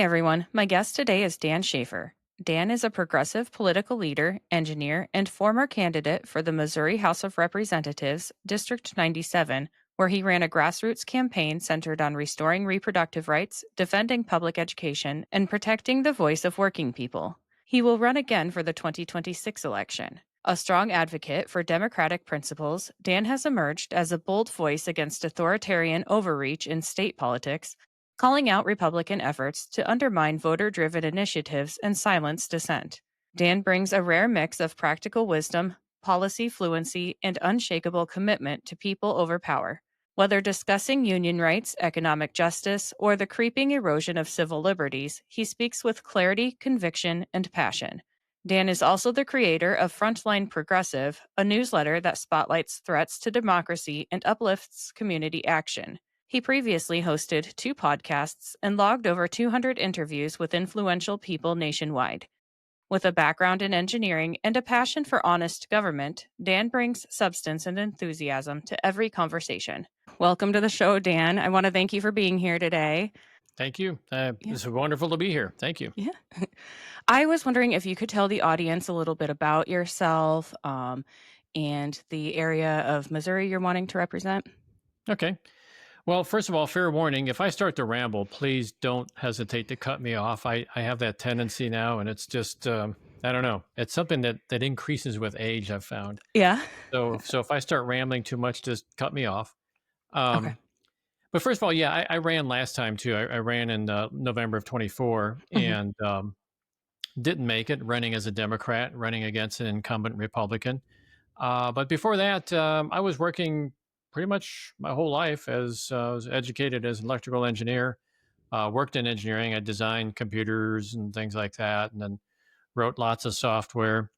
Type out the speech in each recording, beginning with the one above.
Hi, everyone. My guest today is Dan Schaefer. Dan is a progressive political leader, engineer, and former candidate for the Missouri House of Representatives, District 97, where he ran a grassroots campaign centered on restoring reproductive rights, defending public education, and protecting the voice of working people. He will run again for the 2026 election. A strong advocate for democratic principles, Dan has emerged as a bold voice against authoritarian overreach in state politics, calling out Republican efforts to undermine voter driven initiatives and silence dissent. Dan brings a rare mix of practical wisdom, policy fluency, and unshakable commitment to people over power. Whether discussing union rights, economic justice, or the creeping erosion of civil liberties, he speaks with clarity, conviction, and passion. Dan is also the creator of Frontline Progressive, a newsletter that spotlights threats to democracy and uplifts community action. He previously hosted 2 podcasts and logged over 200 interviews with influential people nationwide. With a background in engineering and a passion for honest government, Dan brings substance and enthusiasm to every conversation. Welcome to the show, Dan. I want to thank you for being here today. Thank you. Yeah. It's wonderful to be here. Thank you. Yeah. I was wondering if you could tell the audience a little bit about yourself and the area of Missouri you're wanting to represent. Okay. Well, first of all, fair warning. If I start to ramble, please don't hesitate to cut me off. I have that tendency now, and it's just, I don't know. It's something that increases with age, I've found. Yeah. So if I start rambling too much, just cut me off. Okay. But first of all, yeah, I ran last time too. I ran in November of 24 Mhm. and didn't make it running as a Democrat, running against an incumbent Republican. But before that, I was working pretty much my whole life as I was educated as an electrical engineer, worked in engineering. I designed computers and things like that, and then wrote lots of software.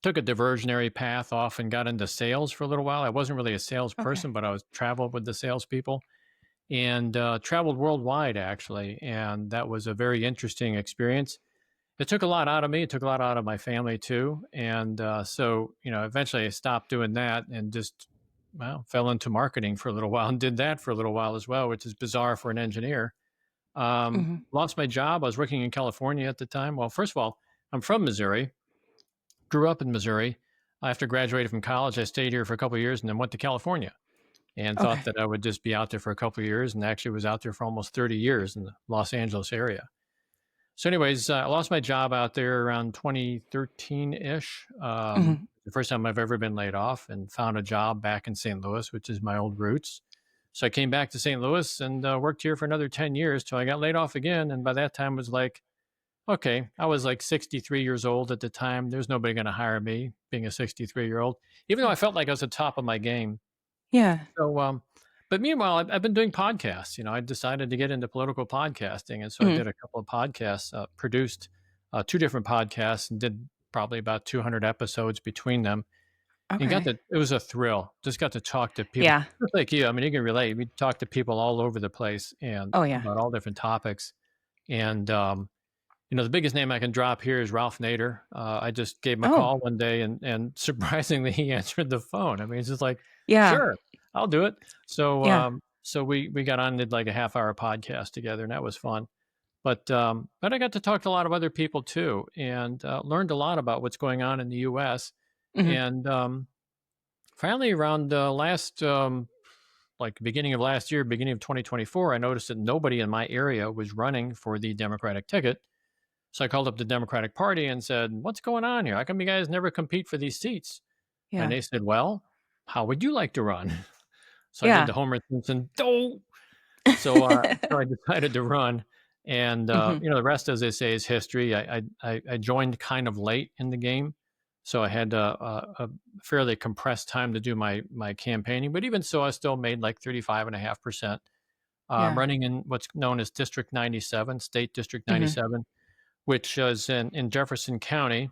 Took a diversionary path off and got into sales for a little while. I wasn't really a Okay. salesperson, but I was traveled with the salespeople and traveled worldwide actually, and that was a very interesting experience. It took a lot out of me. It took a lot out of my family too. And so, eventually I stopped doing that and just, well, fell into marketing for a little while and did that for a little while as well, which is bizarre for an engineer. Mhm. Lost my job. I was working in California at the time. Well, first of all, I'm from Missouri, grew up in Missouri. After graduating from college, I stayed here for a couple of years and then went to California and thought Okay. that I would just be out there for a couple of years and actually was out there for almost 30 years in the Los Angeles area. So, anyways, I lost my job out there around 2013 ish. Mhm. The first time I've ever been laid off, and found a job back in St. Louis, which is my old roots. So I came back to St. Louis and worked here for another 10 years till I got laid off again. And by that time, it was like, okay, I was like 63 years old at the time. There's nobody going to hire me being a 63-year-old, even though I felt like I was at the top of my game. Yeah. So, but meanwhile, I've been doing podcasts. I decided to get into political podcasting, and so I Mhm. did a couple of podcasts, produced 2 different podcasts, and did probably about 200 episodes between them. And Okay. it was a thrill. Just got to talk to people Yeah. just like you. I mean, you can relate. We talk to people all over the place and Oh, yeah. about all different topics. And the biggest name I can drop here is Ralph Nader. I just gave him a Oh, call one day, and surprisingly, he answered the phone. I mean, it's just like, yeah. sure, I'll do it. So, Yeah. we got on, did like a half-hour podcast together, and that was fun. But I got to talk to a lot of other people too, and learned a lot about what's going on in the U.S. Mhm. And finally, around like beginning of last year, beginning of 2024, I noticed that nobody in my area was running for the Democratic ticket. So I called up the Democratic Party and said, "What's going on here? How come you guys never compete for these seats?" And Yeah. they said, "Well, how would you like to run?" So I did Yeah. the Homer Simpson, "Oh!" So I decided to run. And, Mhm. the rest, as they say, is history. I joined kind of late in the game. So I had a fairly compressed time to do my campaigning. But even so, I still made like 35.5%. I'm Yeah. running in what's known as District 97, State District Mhm. 97, which is in Jefferson County.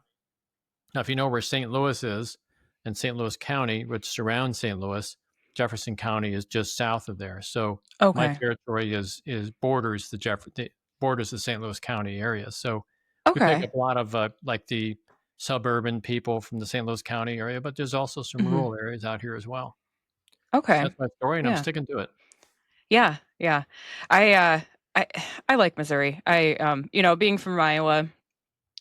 Now, if you know where St. Louis is, and St. Louis County, which surrounds St. Louis, Jefferson County is just south of there. So my Okay. territory is borders the St. Louis County area. So we pick Okay. up a lot of like the suburban people from the St. Louis County area, but there's also some Mhm. rural areas out here as well. So Okay. that's my story, and I'm Yeah. sticking to it. Yeah. Yeah. I I I like Missouri. Being from Iowa,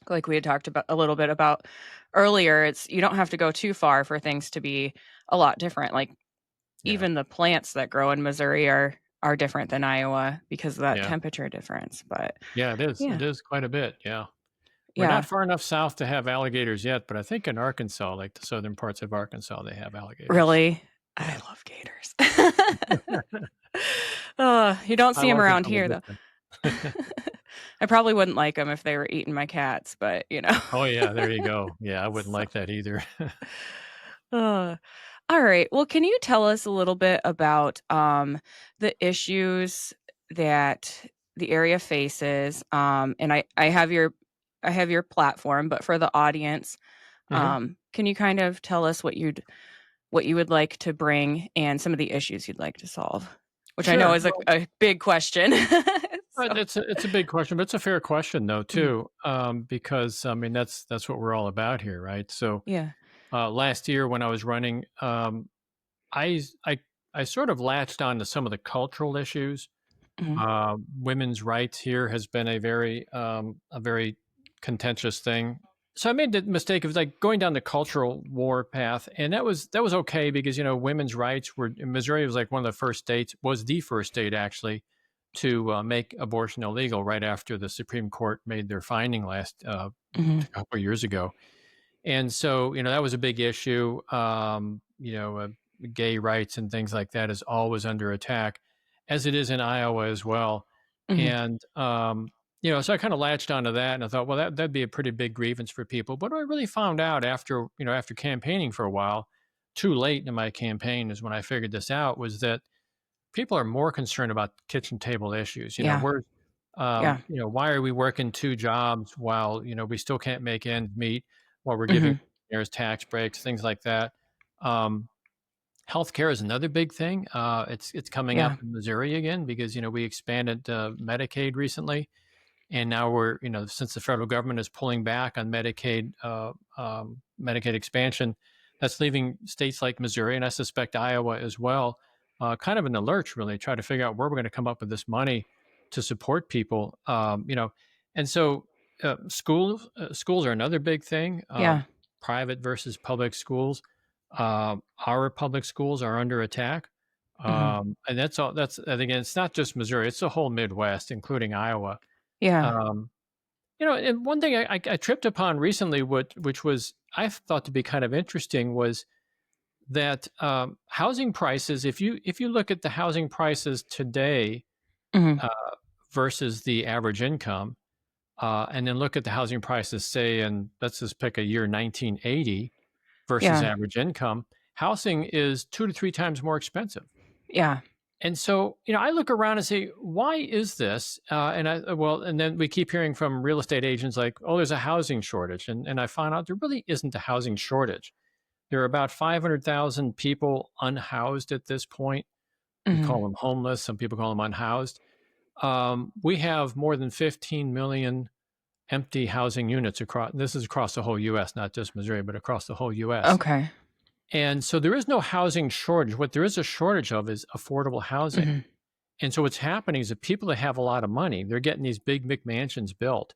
like we had talked about a little bit about earlier, it's you don't have to go too far for things to be a lot different. Like Yeah, even the plants that grow in Missouri are different than Iowa because of that yeah, temperature difference. But yeah. It is. yeah, It is quite a bit. Yeah, we're not yeah, far enough south to have alligators yet, but I think in Arkansas, like the southern parts of Arkansas, they have alligators. really, I Yeah, love gators. You don't I see them like them around from a here though. distance. I probably wouldn't like them if they were eating my cats, but Oh yeah, there you go. Yeah, I wouldn't So like that either. Uh, all right. Well, can you tell us a little bit about the issues that the area faces? And I have your platform, but for the audience, Hmm. can you kind of tell us what you would like to bring and some of the issues you'd like to solve? Which I know Sure. is a big question. So It's a big question, but it's a fair question though mhm, too, because I mean that's what we're all about here, right? So yeah. last year when I was running, I s- I sort of latched on to some of the cultural issues. Hmm. Women's rights here has been a very contentious thing. So I made the mistake of like going down the cultural war path, and that was okay because women's rights were Missouri was like one of the first states was the first state actually to make abortion illegal right after the Supreme Court made their finding last Hmm. a couple of years ago. And so, that was a big issue. Gay rights and things like that is always under attack, as it is in Iowa as well. Hmm. And, so I kind of latched onto that and I thought, well, that'd be a pretty big grievance for people. But what I really found out after campaigning for a while, too late in my campaign is when I figured this out, was that people are more concerned about kitchen table issues. Yeah. Yeah. Why are we working two jobs while we still can't make ends meet, while we're giving Hmm. there's tax breaks, things like that. Um, Healthcare is another big thing. It's coming up Yeah. in Missouri again because we expanded Medicaid recently, and now since the federal government is pulling back on Medicaid expansion, that's leaving states like Missouri and I suspect Iowa as well, kind of in the lurch. Really, try to figure out where we're going to come up with this money to support people. And so schools are another big thing. Yeah. Private versus public schools. Our public schools are under attack. Hmm. And that's all. And again, it's not just Missouri; it's the whole Midwest, including Iowa. Yeah. Um, and one thing I tripped upon recently, which was I thought to be kind of interesting, was that housing prices. If you look at the housing prices today Hmm. uh, versus the average income, and then look at the housing prices, say, and let's just pick a year 1980 versus Yeah. average income, housing is 2 to 3 times more expensive. Yeah. And so, I look around and say, why is this? And then we keep hearing from real estate agents like, oh, there's a housing shortage. And I found out there really isn't a housing shortage. There are about 500,000 people unhoused at this point. We Hmm. call them homeless. Some people call them unhoused. We have more than 15 million empty housing units across. This is across the whole U.S., not just Missouri, but across the whole U.S. Okay. And so there is no housing shortage. What there is a shortage of is affordable housing. Hmm. And so what's happening is that people that have a lot of money, they're getting these big McMansions built,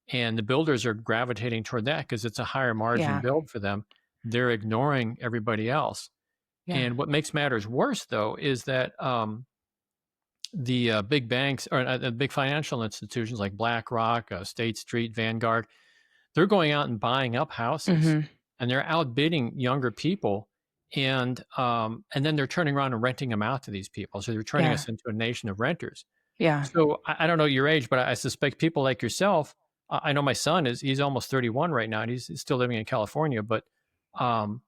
and the builders are gravitating toward that because it's a higher margin Yeah. build for them. They're ignoring everybody else. Yeah. And what makes matters worse, though, is that the big banks or the big financial institutions like BlackRock, State Street, Vanguard, they're going out and buying up houses, Mhm. and they're outbidding younger people, and then they're turning around and renting them out to these people. So they're turning Yeah. us into a nation of renters. Yeah. So I don't know your age, but I suspect people like yourself. I know my son he's almost 31 right now, and he's still living in California, but um,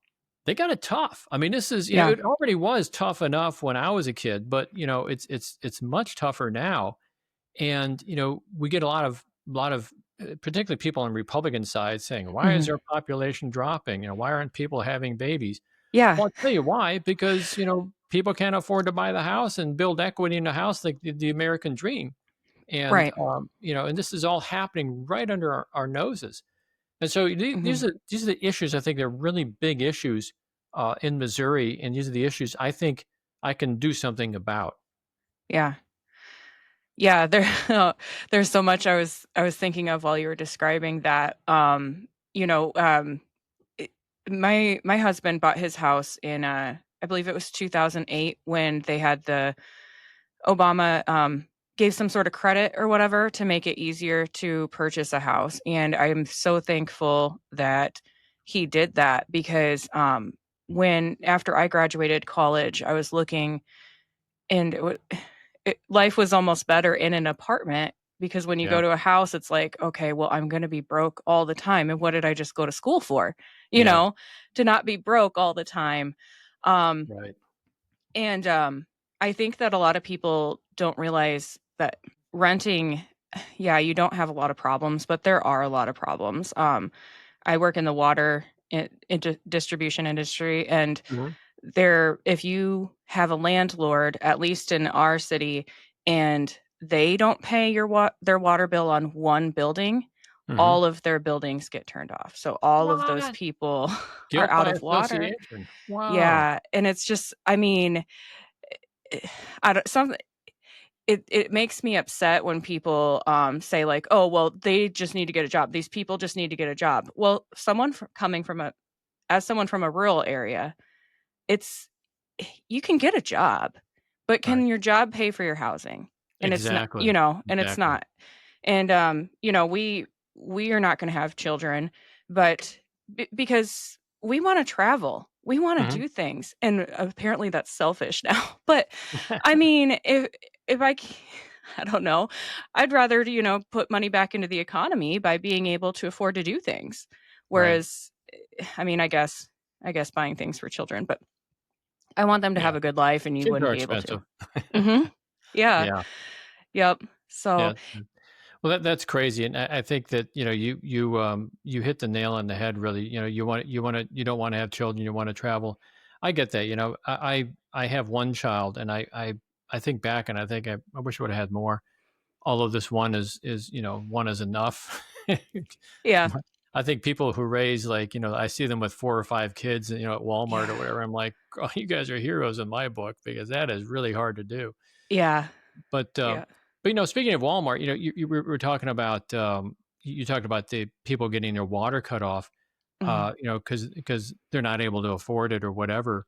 they got it tough. I mean, this is Yeah. it already was tough enough when I was a kid, but it's much tougher now. And we get a lot of particularly people on Republican side saying, "Why is Mhm. our population dropping? Why aren't people having babies?" Yeah. Well, I'll tell you why, because, people can't afford to buy the house and build equity in a house like the American dream. And, Right. and this is all happening right under our noses. And so Mhm. these are the issues I think they're really big issues in Missouri. And these are the issues I think I can do something about. Yeah. Yeah, there there's so much I was thinking of while you were describing that. You know, it, my husband bought his house in I believe it was 2008 when they had the Obama gave some sort of credit or whatever to make it easier to purchase a house, and I'm so thankful that he did that because when after I graduated college, I was looking and life was almost better in an apartment because when you Yeah, go to a house, it's like, okay, well, I'm going to be broke all the time. And what did I just go to school for? You yeah, know, to not be broke all the time. Um, right. and I think that a lot of people don't realize that renting, yeah, you don't have a lot of problems, but there are a lot of problems. I work in the water distribution industry, and Hmm. there if you have a landlord, at least in our city, and they don't pay their water bill on one building, Hmm. all of their buildings get turned off. So all of those What? people are Guilt out by of water. association. Wow. Yeah, and it's just I mean, I don't some it makes me upset when people, say like, "Oh, well, they just need to get a job. These people just need to get a job." Well, coming from a as someone from a rural area, it's you can get a job, but can Right. your job pay for your housing? And it's not, Exactly. and it's Exactly. not. And we are not going to have children, but because we want to travel, we want to Hmm. do things, and apparently that's selfish now. But I mean, if I don't know, I'd rather put money back into the economy by being able to afford to do things. Right. Whereas, I mean, I guess buying things for children, but I want them to Yeah. have a good life, and you Kids wouldn't are be able to. expensive. Mhm. Yeah. Yeah. Yep. So, Yeah. Well, that's crazy, and I think that you hit the nail on the head. Really, you don't want to have children. You want to travel. I get that. I have one child, and I think back, and I think I wish I would have had more. Although this one is one is enough. yeah. I think people who raise like I see them with 4 or 5 kids, at Walmart or Yeah. whatever. I'm like, oh, you guys are heroes in my book because that is really hard to do. Yeah. But Yeah. speaking of Walmart, you were talking about you talked about the people getting their water cut off, Mhm. because they're not able to afford it or whatever.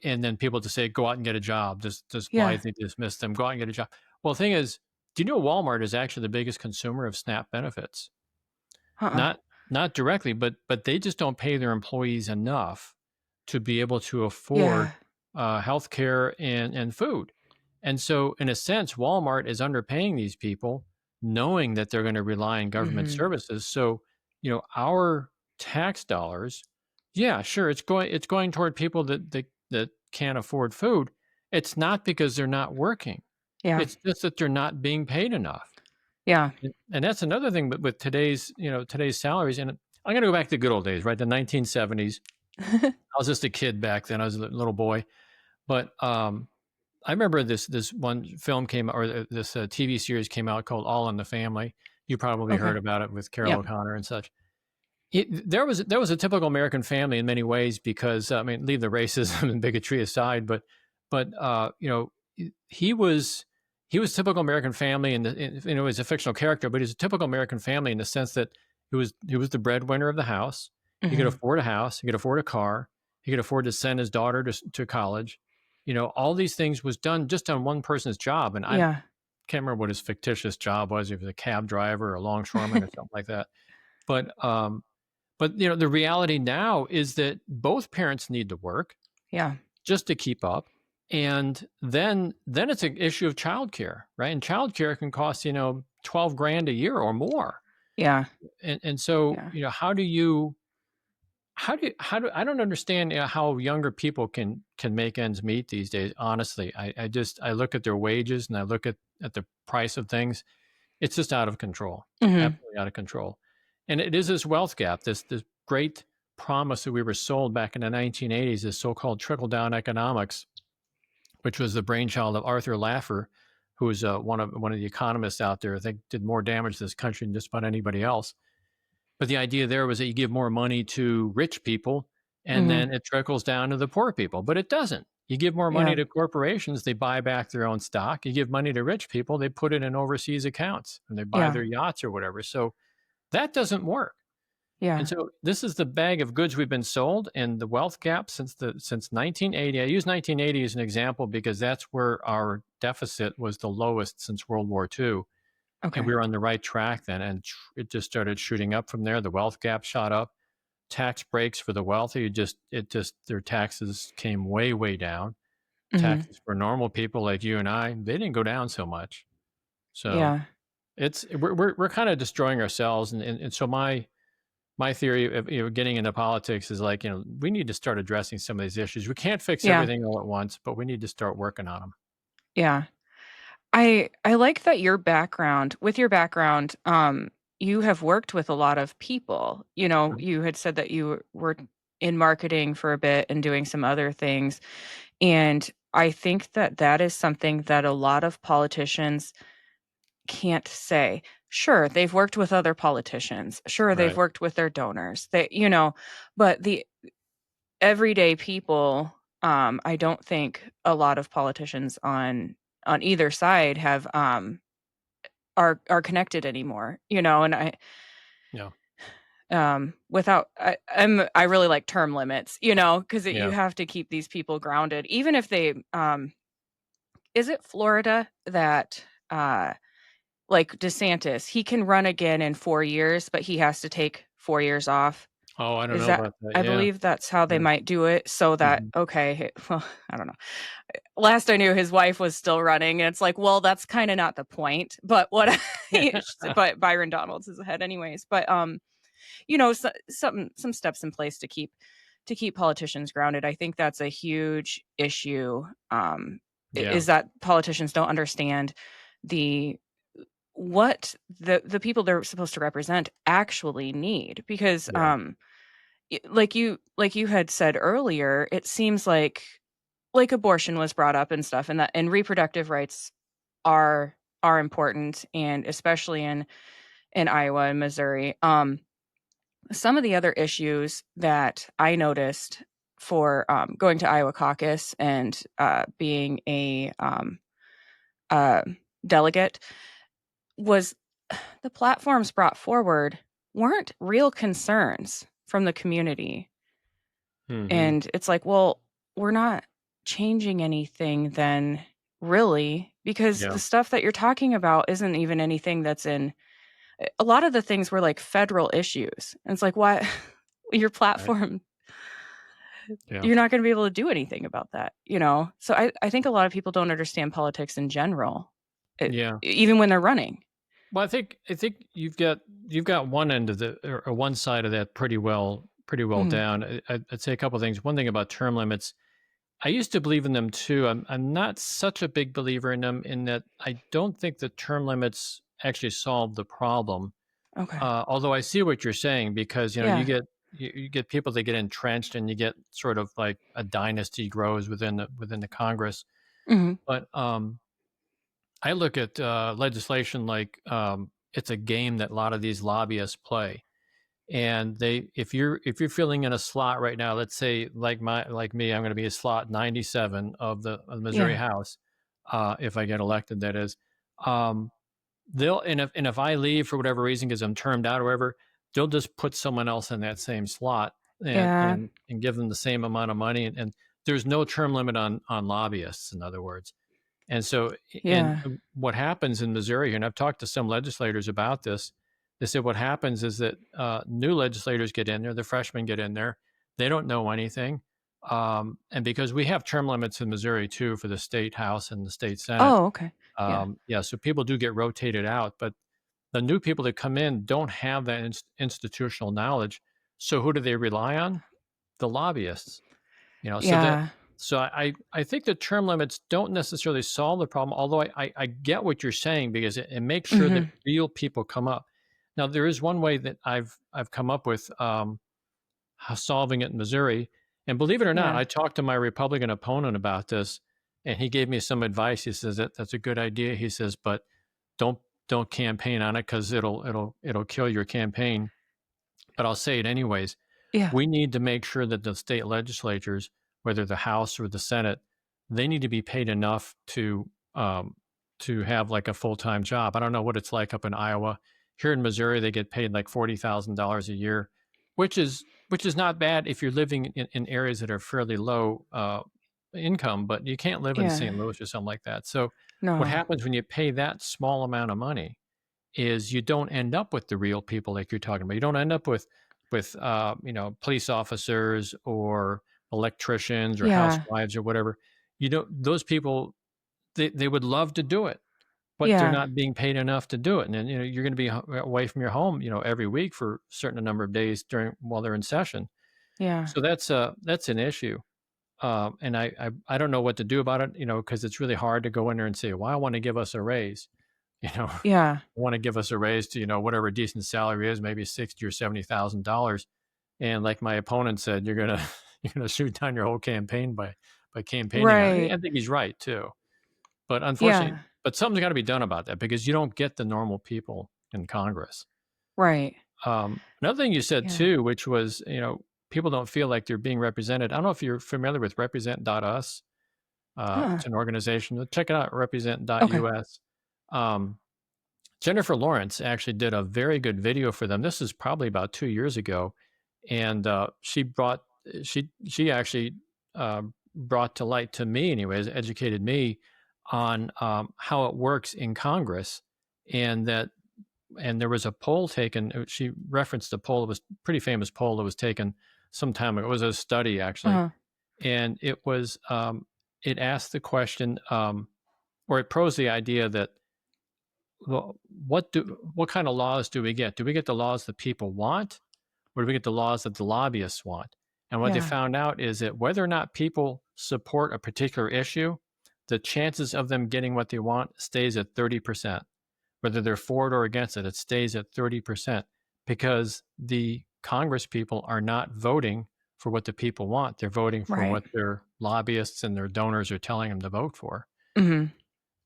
And then people to say go out and get a job, just Yeah. blithely dismiss them, go out and get a job. Well, the thing is, do you know Walmart is actually the biggest consumer of SNAP benefits? Uh-uh. Not directly, but they just don't pay their employees enough to be able to afford Yeah. healthcare and food. And so, in a sense, Walmart is underpaying these people, knowing that they're going to rely on government Mhm. services. So, our tax dollars, yeah, sure, it's going toward people that can't afford food. It's not because they're not working. Yeah. It's just that they're not being paid enough. Yeah. And that's another thing with today's salaries. And I'm going to go back to the good old days, right? The 1970s. I was just a kid back then. I was a little boy, but I remember this one film came or this TV series came out called All in the Family. You probably Okay. heard about it with Carol Yep. O'Connor and such. There was a typical American family in many ways because I mean, leave the racism and bigotry aside, but he was typical American family, and he's a fictional character, but he's a typical American family in the sense that he was the breadwinner of the house. He could Mhm. afford a house, he could afford a car, he could afford to send his daughter to college. All these things was done just on one person's job, and I Yeah. can't remember what his fictitious job was. If he was a cab driver or a longshoreman or something like that. But the reality now is that both parents need to work Yeah. just to keep up. And then it's an issue of childcare, right? And childcare can cost, 12 grand a year or more. Yeah. And so, Yeah. how do I don't understand how younger people can make ends meet these days. Honestly, I look at their wages and I look at the price of things. It's just out of control, Mhm. absolutely out of control. And it is this wealth gap, this great promise that we were sold back in the 1980s, this so-called trickle-down economics, which was the brainchild of Arthur Laffer, who was one of the economists out there. I think did more damage to this country than just about anybody else. But the idea there was that you give more money to rich people, and Mhm. then it trickles down to the poor people. But it doesn't. You give more money Yeah. to corporations, they buy back their own stock. You give money to rich people, they put it in overseas accounts and they buy Yeah. their yachts or whatever. So that doesn't work. And Yeah. so this is the bag of goods we've been sold, and the wealth gap since 1980. I use 1980 as an example because that's where our deficit was the lowest since World War II, and Okay. we were on the right track then. And it just started shooting up from there. The wealth gap shot up. Tax breaks for the wealthy, just their taxes came way down. Mhm. Taxes for normal people like you and I, they didn't go down so much. So Yeah. it's we're kind of destroying ourselves, and so my theory of getting into politics is like we need to start addressing some of these issues. We can't fix Yeah. everything all at once, but we need to start working on them. Yeah. I like that your background, you have worked with a lot of people. Mhm. You had said that you were in marketing for a bit and doing some other things, and I think that that is something that a lot of politicians can't say. Sure, they've worked with other politicians. Sure, they've Right. worked with their donors. But the everyday people, I don't think a lot of politicians on either side have, are connected anymore, and Yeah. I really like term limits, because you Yeah. have to keep these people grounded, even if they, is it Florida that, like DeSantis, he can run again in 4 years, but he has to take 4 years off? Oh, I don't Is know that about that. I Yeah. believe that's how they Yeah. might do it so that Mhm. okay, well, I don't know. Last I knew, his wife was still running, and it's like, well, that's kinda not the point, but what but Byron Donalds is ahead anyways, but, some steps in place to keep politicians grounded. I think that's a huge issue, Yeah. is that politicians don't understand the what the people they're supposed to represent actually need because, Yeah. like you had said earlier, it seems like abortion was brought up and stuff, and reproductive rights are are important, and especially in Iowa and Missouri. Some of the other issues that I noticed for going to Iowa caucus and being a uh, delegate was the platforms brought forward weren't real concerns from the community. Mhm. And it's like, well, we're not changing anything then, really, because Yeah. the stuff that you're talking about isn't even anything that's in a lot of the things were like federal issues. And it's like, what? Your Right. platform, Yeah. you're not going to be able to do anything about that, So I think a lot of people don't understand politics in general, Yeah. even when they're running. Well, I think you've got one end of the or one side of that pretty well Mhm. down. I'd say a couple of things. One thing about term limits, I used to believe in them too. I'm not such a big believer in them in that I don't think the term limits actually solve the problem. Okay. Although I see what you're saying because you Yeah. get people that get entrenched and you get sort of like a dynasty grows within the Congress. Mhm. But I look at legislation like it's a game that a lot of these lobbyists play, and if you're filling in a slot right now, let's say like me, I'm going to be a slot 97 of the Missouri Yeah. House, if I get elected, that is. Um, they'll and if I leave for whatever reason because I'm termed out or whatever, they'll just put someone else in that same slot and Yeah. and and give them the same amount of money, and there's no term limit on lobbyists, in other words. And so, Yeah. what happens in Missouri, and I've talked to some legislators about this, they said what happens is that new legislators get in there, the freshmen get in there, they don't know anything. And because we have term limits in Missouri too for the state house and the state senate, Oh, okay. Yeah. yeah, so people do get rotated out, but the new people that come in don't have that institutional knowledge. So who do they rely on? The lobbyists. So that Yeah. so I think the term limits don't necessarily solve the problem, although I get what you're saying because it makes sure that Mhm. real people come up. Now there is one way that I've come up with solving it in Missouri, and believe it or not, Yeah. I talked to my Republican opponent about this, and he gave me some advice. He says that's a good idea. He says, but don't don't campaign on it because it'll kill your campaign. But I'll say it anyways. Yeah. We need to make sure that the state legislatures, whether the House or the Senate, they need to be paid enough to have like a full-time job. I don't know what it's like up in Iowa. Here in Missouri, they get paid like $40,000 a year, which is not bad if you're living in areas that are fairly low income, but you can't live in Yeah. St. Louis or something like that. So what No. happens when you pay that small amount of money is you don't end up with the real people like you're talking about. You don't end up with police officers or electricians or Yeah. housewives or whatever. You don't those people they would love to do it, but they're Yeah. not being paid enough to do it. And then, you're going to be away from your home, every week for a certain number of days during while they're in session. Yeah. So that's an issue. And I don't know what to do about it, because it's really hard to go in there and say, well, I want to give us a raise. Yeah. Want to give us a raise to, whatever decent salary is, maybe 60 or $70,000. And like my opponent said, you're gonna you're gonna shoot down your whole campaign by campaigning on it. Right. I think he's right too. But unfortunately, Yeah. something's got to be done about that because you don't get the normal people in Congress. Right. Another thing you said Yeah. too, which was, people don't feel like they're being represented. I don't know if you're familiar with represent.us. Uh-uh. It's an organization. Check it out, Okay. represent.us. Um, Jennifer Lawrence actually did a very good video for them. This is probably about 2 years ago, and she actually brought to light to me, anyways, educated me on how it works in Congress, and that and there was a poll taken. She referenced a poll. It was a pretty famous poll that was taken some time ago. It was a study actually, Uh-huh. and it asked the question, or it posed the idea that, well, what kind of laws do we get? Do we get the laws that people want, or do we get the laws that the lobbyists want? And what they Yeah. found out is that whether or not people support a particular issue, the chances of them getting what they want stays at 30%. Whether they're for it or against it, it stays at 30% because the Congress people are not voting for what the people want. They're voting for Right. what their lobbyists and their donors are telling them to vote for. Mhm.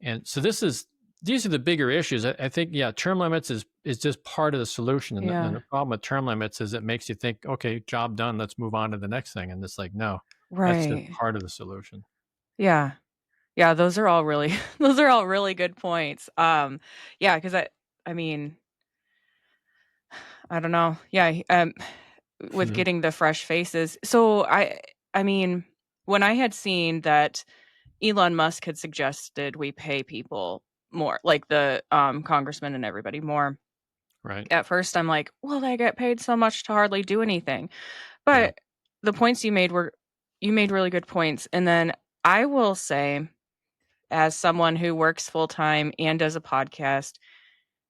And so these are the bigger issues. I think, yeah, term limits is just part of the solution. And Yeah. the problem with term limits is it makes you think, okay, job done, let's move on to the next thing. And it's like, no, that's just Right. part of the solution. Yeah. Yeah, those are all really those are all really good points. Yeah, 'cause I mean, I don't know. Yeah, with Mhm. getting the fresh faces. So I mean, when I had seen that Elon Musk had suggested we pay people more, like the congressman and everybody more. Right. At first I'm like, "Well, they get paid so much to hardly do anything." Yeah. But the points you made really good points. And then I will say, as someone who works full time and does a podcast,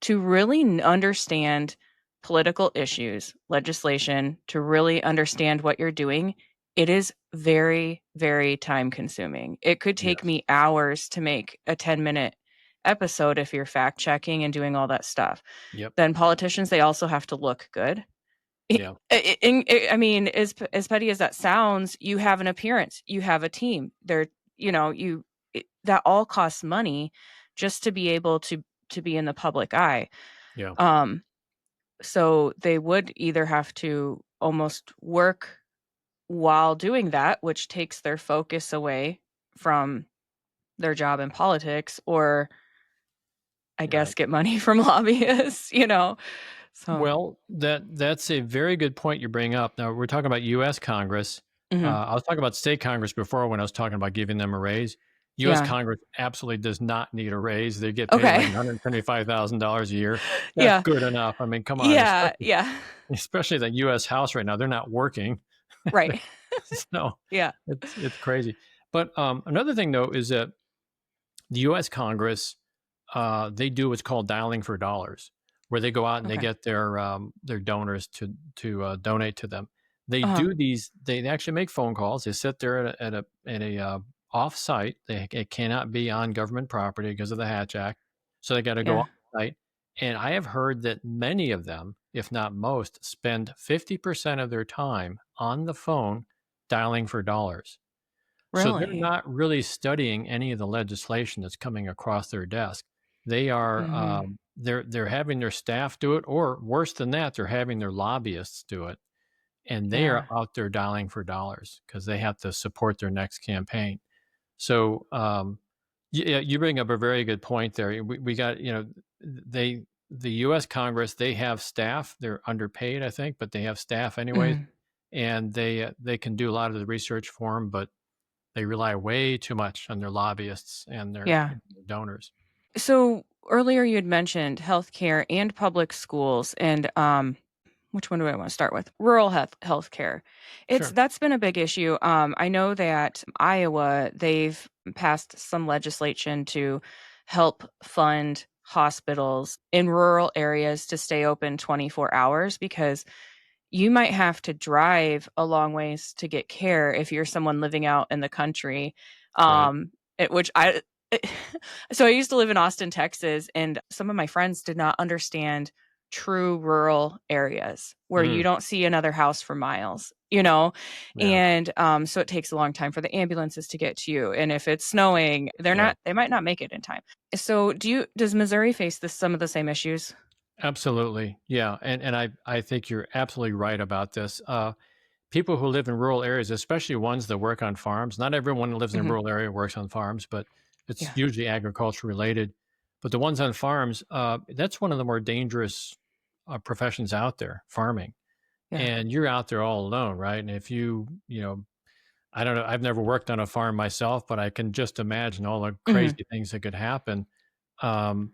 to really understand political issues, legislation, to really understand what you're doing, it is very, very time consuming. It could take Yes. me hours to make a 10-minute episode if you're fact checking and doing all that stuff. Yep. Then politicians, they also have to look good. Yeah. I mean, as petty as that sounds, you have an appearance, you have a team. There, that all costs money just to be able to be in the public eye. Yeah. Um, so they would either have to almost work while doing that, which takes their focus away from their job in politics, or I guess Right. get money from lobbyists. So, Well, that's a very good point you bring up. Now we're talking about U.S. Congress. mhm. I was talking about state Congress before when I was talking about giving them a raise. U.S. Yeah. Congress absolutely does not need a raise. They get paid like Okay. $175,000 a year. That's Yeah. good enough. I mean, come on, Yeah, especially yeah. especially the U.S. House right now. They're not working, Right. so Yeah. it's crazy. But another thing though is that the U.S. Congress, they do what's called dialing for dollars, where they go out and they Okay. get their donors to donate to them. They Uh-huh. do these. They actually make phone calls. They sit there at a off site. It cannot be on government property because of the Hatch Act, so they got to go Yeah. off site. And I have heard that many of them, if not most, spend 50% of their time on the phone dialing for dollars. So they're Really? not really studying any of the legislation that's coming across their desk. They are Mhm. they're having their staff do it, or worse than that, they're having their lobbyists do it, and they are Yeah. out there dialing for dollars because they have to support their next campaign. So yeah, you bring up a very good point there. We got, they the U.S. Congress, they have staff. They're underpaid, I think, but they have staff anyways, Mhm. and they can do a lot of the research for them, but they rely way too much on their lobbyists and their Yeah. donors. So earlier you had mentioned healthcare and public schools, and which one do I want to start with? Rural healthcare. It's Sure. That's been a big issue. I know that Iowa, they've passed some legislation to help fund hospitals in rural areas to stay open 24 hours because you might have to drive a long ways to get care if you're someone living out in the country. Right. Which I so I used to live in Austin, Texas, and some of my friends did not understand true rural areas where you Mm, don't see another house for miles, you know? yeah. And so it takes a long time for the ambulances to get to you. And if it's snowing, Yeah. they might not make it in time. So does Missouri face some of the same issues? Absolutely. Yeah. And I think you're absolutely right about this. People who live in rural areas, especially ones that work on farms, not everyone who lives in a Hmm. rural area works on farms, but it's Yeah. usually agriculture related. But the ones on farms, that's one of the more dangerous professions out there, farming. Yeah. And you're out there all alone, right? And if I don't know, I've never worked on a farm myself, but I can just imagine all the Hmm. crazy things that could happen. Um,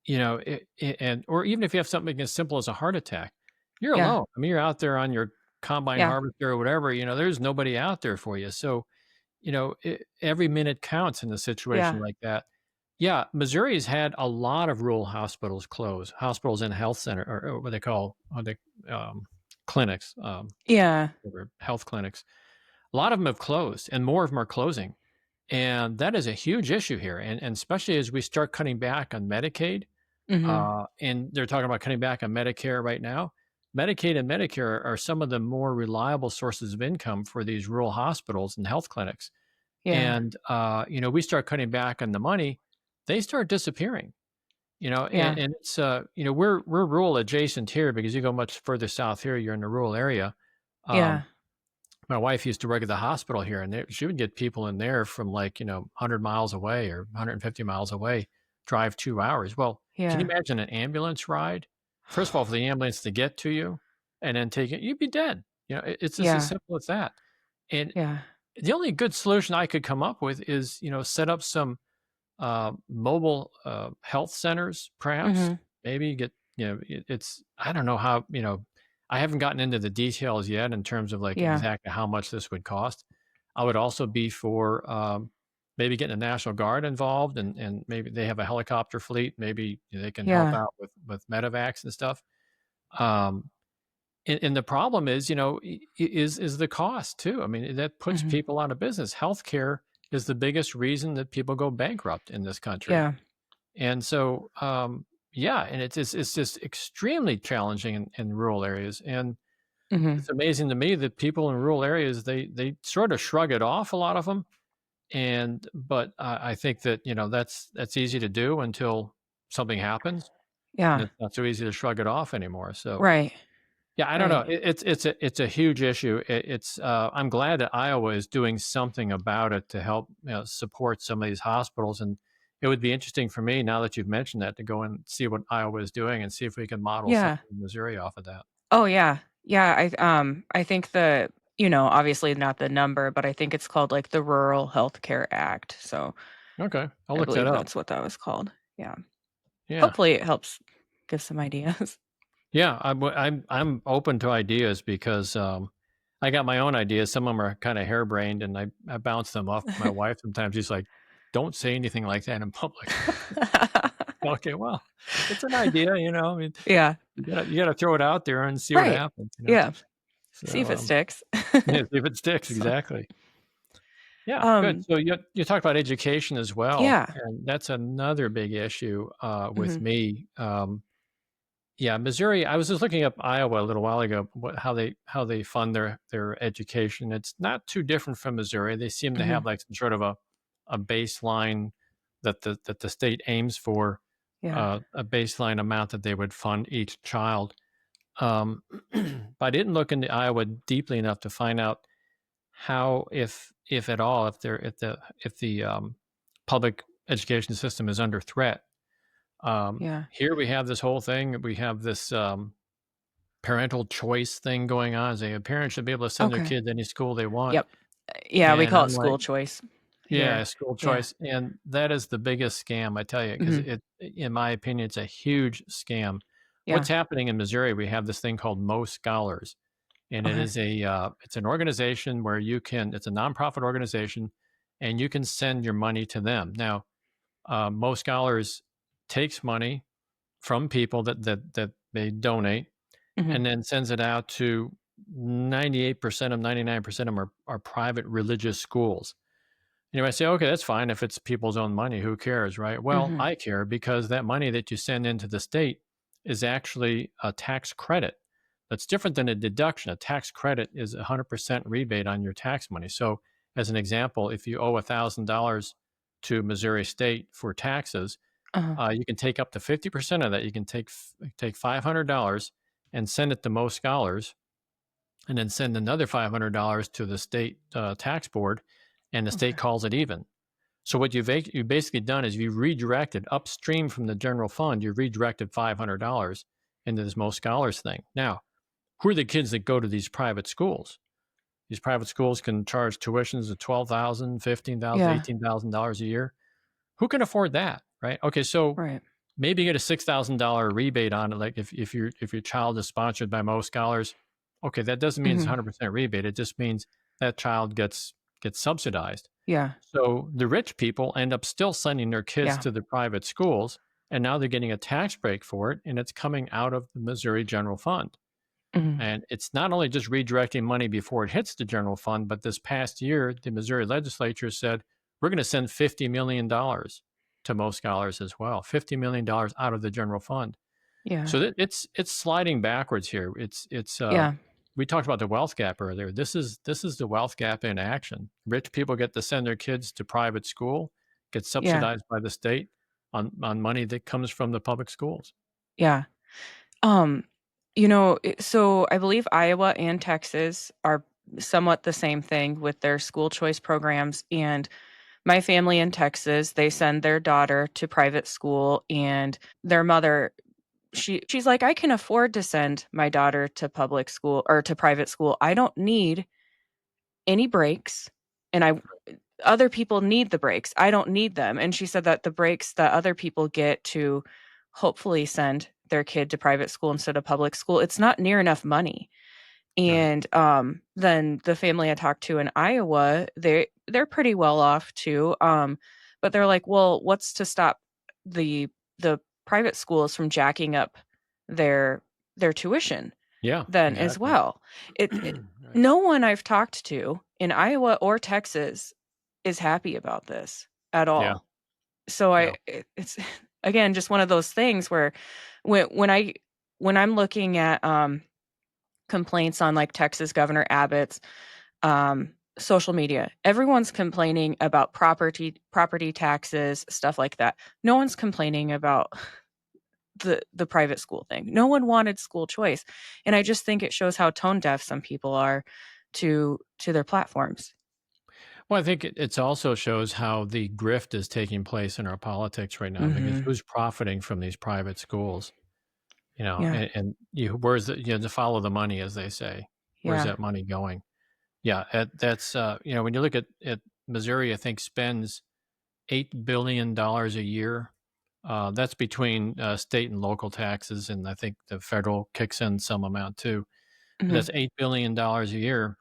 and or even if you have something as simple as a heart attack, you're Yeah. alone. I mean, you're out there on your combine Yeah. harvester or whatever, there's nobody out there for you. So, every minute counts in a situation Yeah. like that. Yeah, Missouri's had a lot of rural hospitals close, hospitals and health center, or what they call clinics, Yeah. or health clinics. A lot of them have closed, and more of them are closing. And that is a huge issue here. And especially as we start cutting back on Medicaid, Mhm. and they're talking about cutting back on Medicare right now. Medicaid and Medicare are some of the more reliable sources of income for these rural hospitals and health clinics. Yeah. And we start cutting back on the money, they start disappearing. Yeah. And it's we're rural adjacent here because you go much further south here, you're in a rural area. Yeah. Um, my wife used to work at the hospital here, and she would get people in there from 100 miles away or 150 miles away, drive 2 hours. Well, can you Yeah. imagine an ambulance ride? First of all, for the ambulance to get to you and then take it, you'd be dead. It's just as Yeah. simple as that. And Yeah. the only good solution I could come up with is, set up some mobile health centers, perhaps. Mhm. Maybe get, it's, I don't know how, I haven't gotten into the details yet in terms of like Yeah. exactly how much this would cost. I would also be for maybe getting the National Guard involved, and maybe they have a helicopter fleet. Maybe they can help Yeah. out with medevacs and stuff. Um, and the problem is, is the cost too. I mean, that puts Mhm. people out of business. Healthcare is the biggest reason that people go bankrupt in this country. Yeah. And so, yeah, and it's just extremely challenging in rural areas. And Mhm. it's amazing to me that people in rural areas, they sort of shrug it off, a lot of them. But I think that that's easy to do until something happens, and Yeah. it's not so easy to shrug it off anymore. So Right. yeah, I don't know. Right. It's a huge issue. I'm glad that Iowa is doing something about it to help support some of these hospitals, and it would be interesting for me now that you've mentioned that to go and see what Iowa is doing and see if we can model Yeah. something in Missouri off of that. Oh, yeah. Yeah, I think obviously not the number, but I think it's called, like, the Rural Healthcare Act, so Okay, I'll I look that believe up. that's what that was called. Yeah. Yeah, Hopefully, it helps give some ideas. yeah. I'm open to ideas because I got my own ideas. Some of them are kind of harebrained, and I bounce them off my wife sometimes. She's like, "Don't say anything like that in public." Okay, well, it's an idea, I mean, Yeah. you gotta throw it out there and see what Right. happens. Yeah. So, See if it sticks. yeah, see if it sticks, So, exactly. Yeah, good. um, So you talked about education as well, yeah. and that's another big issue, with Mhm. me. Yeah, Missouri, I was just looking up Iowa a little while ago, how they fund their education. It's not too different from Missouri. They seem to have, Mhm. like, some sort of a baseline that the state aims for, Yeah. a baseline amount that they would fund each child. But I didn't look into Iowa deeply enough to find out how, if at all, if the public education system is under threat. Yeah. Here we have this whole thing. We have this parental choice thing going on. Saying parents should be able to send their Okay. kids any school they want, Yep. Yeah, we and call it I'm like, school choice yeah, here. school Yeah. choice, and that is the biggest scam, I tell you, because Mhm. in my opinion, it's a huge scam. Yeah. What's happening in Missouri? We have this thing called Mo Scholars, and Okay. it's an organization where it's a nonprofit organization, and you can send your money to them. Now, Mo Scholars takes money from people that they donate, Mhm. and then sends it out to 98% of 99% of them are private religious schools. You might say, okay, that's fine if it's people's own money. Who cares, right? Well, Mhm. I care because that money that you send into the state is actually a tax credit. That's different than a deduction. A tax credit is 100% rebate on your tax money. So, as an example, if you owe $1,000 to Missouri State for taxes, Uh-huh. you can take up to 50% of that. You can take $500 and send it to most scholars, and then send another $500 to the state tax board, and the state Okay. calls it even. So what you've basically done is you redirected upstream from the general fund. You redirected $500 into this most scholars thing. Now, who are the kids that go to these private schools? These private schools can charge tuitions of $12,000, $15,000, Yeah. $18,000 a year. Who can afford that, right? Okay, so Right. maybe you get a $6,000 rebate on it. Like if your child is sponsored by most scholars, okay, that doesn't mean it's Mhm. 100% rebate. It just means that child gets subsidized. Yeah. So the rich people end up still sending their kids Yeah. to the private schools, and now they're getting a tax break for it, and it's coming out of the Missouri General Fund. Mhm. And it's not only just redirecting money before it hits the general fund, but this past year, the Missouri legislature said, we're going to send $50 million to most scholars as well. $50 million out of the general fund. Yeah. So it's sliding backwards here. Yeah. We talked about the wealth gap earlier. This is the wealth gap in action. Rich people get to send their kids to private school, get Yeah. subsidized by the state on money that comes from the public schools. Yeah. Um, so I believe Iowa and Texas are somewhat the same thing with their school choice programs, and my family in Texas, they send their daughter to private school, and their mother, she's like, "I can afford to send my daughter to public school or to private school. I don't need any breaks, and I other people need the breaks. I don't need them." And she said that the breaks that other people get to hopefully send their kid to private school instead of public school, it's not near enough money. Right. And, then the family I talked to in Iowa, they're pretty well off too, but they're like, "Well, what's to stop the the private schools from jacking up their tuition Yeah, then as exactly. well?" It Right. no one I've talked to in Iowa or Texas is happy about this at Yeah. all. So Yeah. it's again, just one of those things where when I when I'm looking at, complaints on, like, Texas Governor Abbott's, social media, everyone's complaining about property taxes, stuff like that. No one's complaining about the private school thing. No one wanted school choice, and I just think it shows how tone deaf some people are to their platforms. Well, I think it also shows how the grift is taking place in our politics right now because Mhm. who's profiting from these private schools? Yeah, And where's to follow the money, as they say. Where's yeah. that money going? Yeah, that's when you look at Missouri, I think spends $8 billion a year. That's between state and local taxes, and I think the federal kicks in some amount too. But Mhm. that's $8 billion a year.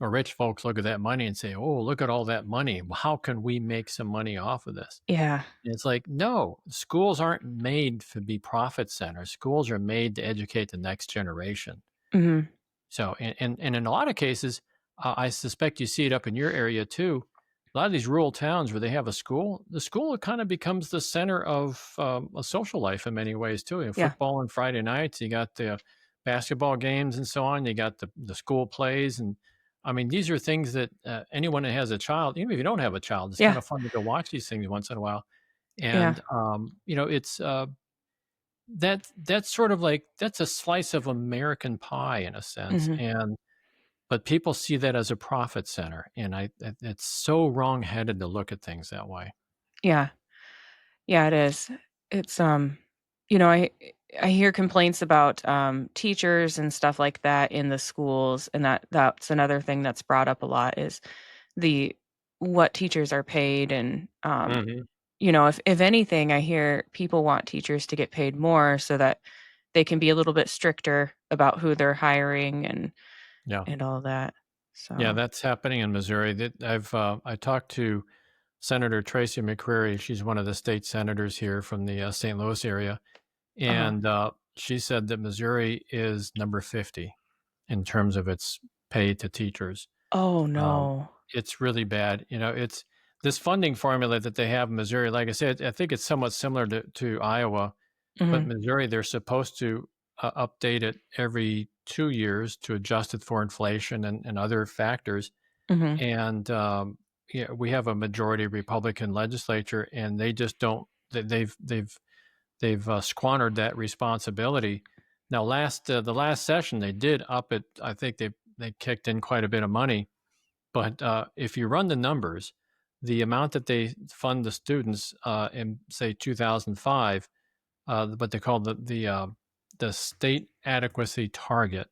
Well, rich folks look at that money and say, "Oh, look at all that money. How can we make some money off of this?" Yeah. And it's like, no, schools aren't made to be profit centers. Schools are made to educate the next generation. Mhm. So, and in a lot of cases, I suspect you see it up in your area too. A lot of these rural towns where they have a school, the school kind of becomes the center of a social life in many ways too. Yeah. Football on Friday nights, you got the basketball games and so on. You got the school plays, and I mean these are things that anyone that has a child, even if you don't have a child, it's kind Yeah. of fun to go watch these things once in a while. Yeah. And it's that's sort of like that's a slice of American pie in a sense, Mhm. and but people see that as a profit center, and it's so wrong-headed to look at things that way. Yeah. Yeah, it is. It's, you know, I hear complaints about, teachers and stuff like that in the schools, and that's another thing that's brought up a lot is the what teachers are paid and, Mhm. if anything, I hear people want teachers to get paid more so that they can be a little bit stricter about who they're hiring Yeah. and all that. Yeah, So that's happening in Missouri. I talked to Senator Tracy McCreary. She's one of the state senators here from the St. Louis area, uh-huh. and she said that Missouri is number 50 in terms of its pay to teachers. Oh, Um, no. it's really bad. It's this funding formula that they have in Missouri. Like I said, I think it's somewhat similar to Iowa, but Mhm, Missouri, they're supposed to update it every 2 years to adjust it for inflation and other factors. mhm. And yeah, we have a majority Republican legislature, and they just don't. They've squandered that responsibility. Now, the last session they did up it. I think they kicked in quite a bit of money, but if you run the numbers, the amount that they fund the students in say 2005, what they call the state adequacy target,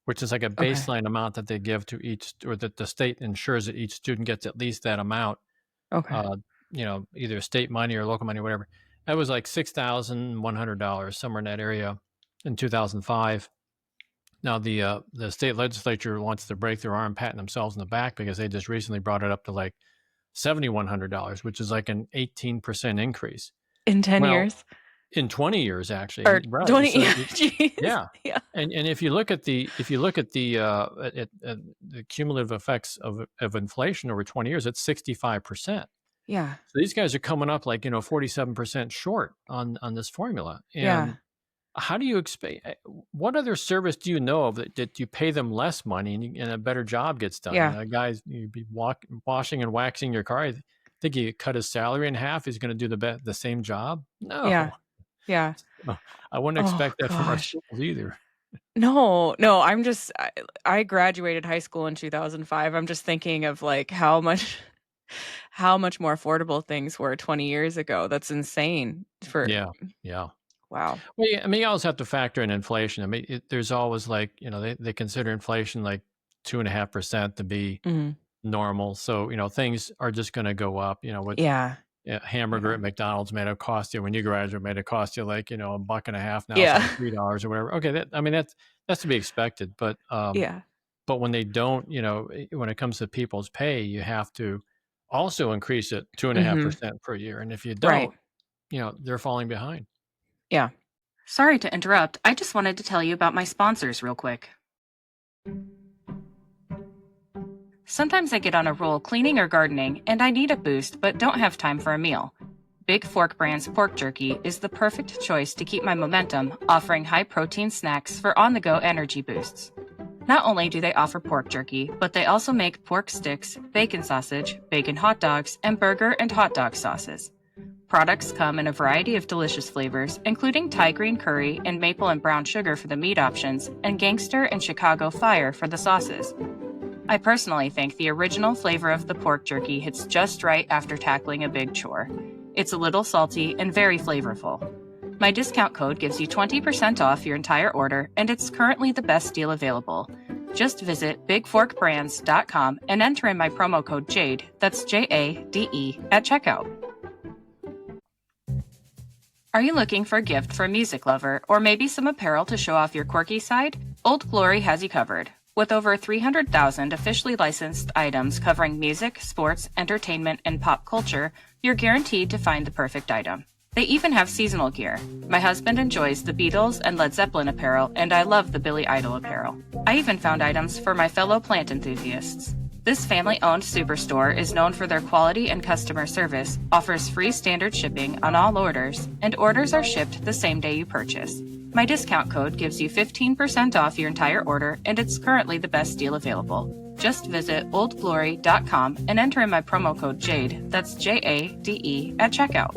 which is like a Okay, baseline amount that they give to each, or that the state ensures that each student gets at least that amount. okay. Uh, either state money or local money, whatever. That was like $6,100, somewhere in that area, in 2005. Now the state legislature wants to break their arm patting themselves in the back because they just recently brought it up to like $7,100, which is like an 18% increase. In 10 Well, years? in 20 years, actually, Or right, 20 so yeah, you jeez. yeah, Yeah. and if you look at the cumulative effects of inflation over 20 years, it's 65%. Yeah, So these guys are coming up like, 47% short on this formula, yeah, and how do you expect? What other service do you know of that you pay them less money and a better job gets done? yeah, Guys, you'd be washing and waxing your car. I think you cut his salary in half. He's going to do the same job? yeah, No. yeah. Uh, I wouldn't Oh expect that from our gosh. schools either. No, no, I graduated high school in 2005. I'm just thinking of, like, how much more affordable things were 20 years ago. That's insane for Yeah, yeah. wow. Well, yeah, I mean, you always have to factor in inflation. I mean, there's always like, they consider inflation like 2.5% to be Mhm. normal. So, things are just going to go up. What Yeah, hamburger yeah, at McDonald's made it cost you when you graduated, made it cost you like, a buck and a half. Now it's yeah, like $3 or whatever. Okay. I mean, that's to be expected. yeah. But when they don't, when it comes to people's pay, you have to also increase it two and a half Mhm. percent per year. And if you Right. don't, they're falling behind. Yeah. Sorry to interrupt. I just wanted to tell you about my sponsors real quick. Sometimes I get on a roll cleaning or gardening, and I need a boost but don't have time for a meal. Big Fork Brand's pork jerky is the perfect choice to keep my momentum, offering high protein snacks for on the go energy boosts. Not only do they offer pork jerky, but they also make pork sticks, bacon sausage, bacon hot dogs, and burger and hot dog sauces. Products come in a variety of delicious flavors, including Thai green curry and maple and brown sugar for the meat options, and gangster and Chicago fire for the sauces. I personally think the original flavor of the pork jerky hits just right after tackling a big chore. It's a little salty and very flavorful. My discount code gives you 20% off your entire order, and it's currently the best deal available. Just visit bigforkbrands.com and enter in my promo code JADE, that's JADE, at checkout. Are you looking for a gift for a music lover, or maybe some apparel to show off your quirky side? Old Glory has you covered. With over 300,000 officially licensed items covering music, sports, entertainment, and pop culture, you're guaranteed to find the perfect item. They even have seasonal gear. My husband enjoys the Beatles and Led Zeppelin apparel, and I love the Billy Idol apparel. I even found items for my fellow plant enthusiasts. This family-owned superstore is known for their quality and customer service, offers free standard shipping on all orders, and orders are shipped the same day you purchase. My discount code gives you 15% off your entire order, and it's currently the best deal available. Just visit oldglory.com and enter in my promo code JADE, that's JADE, at checkout.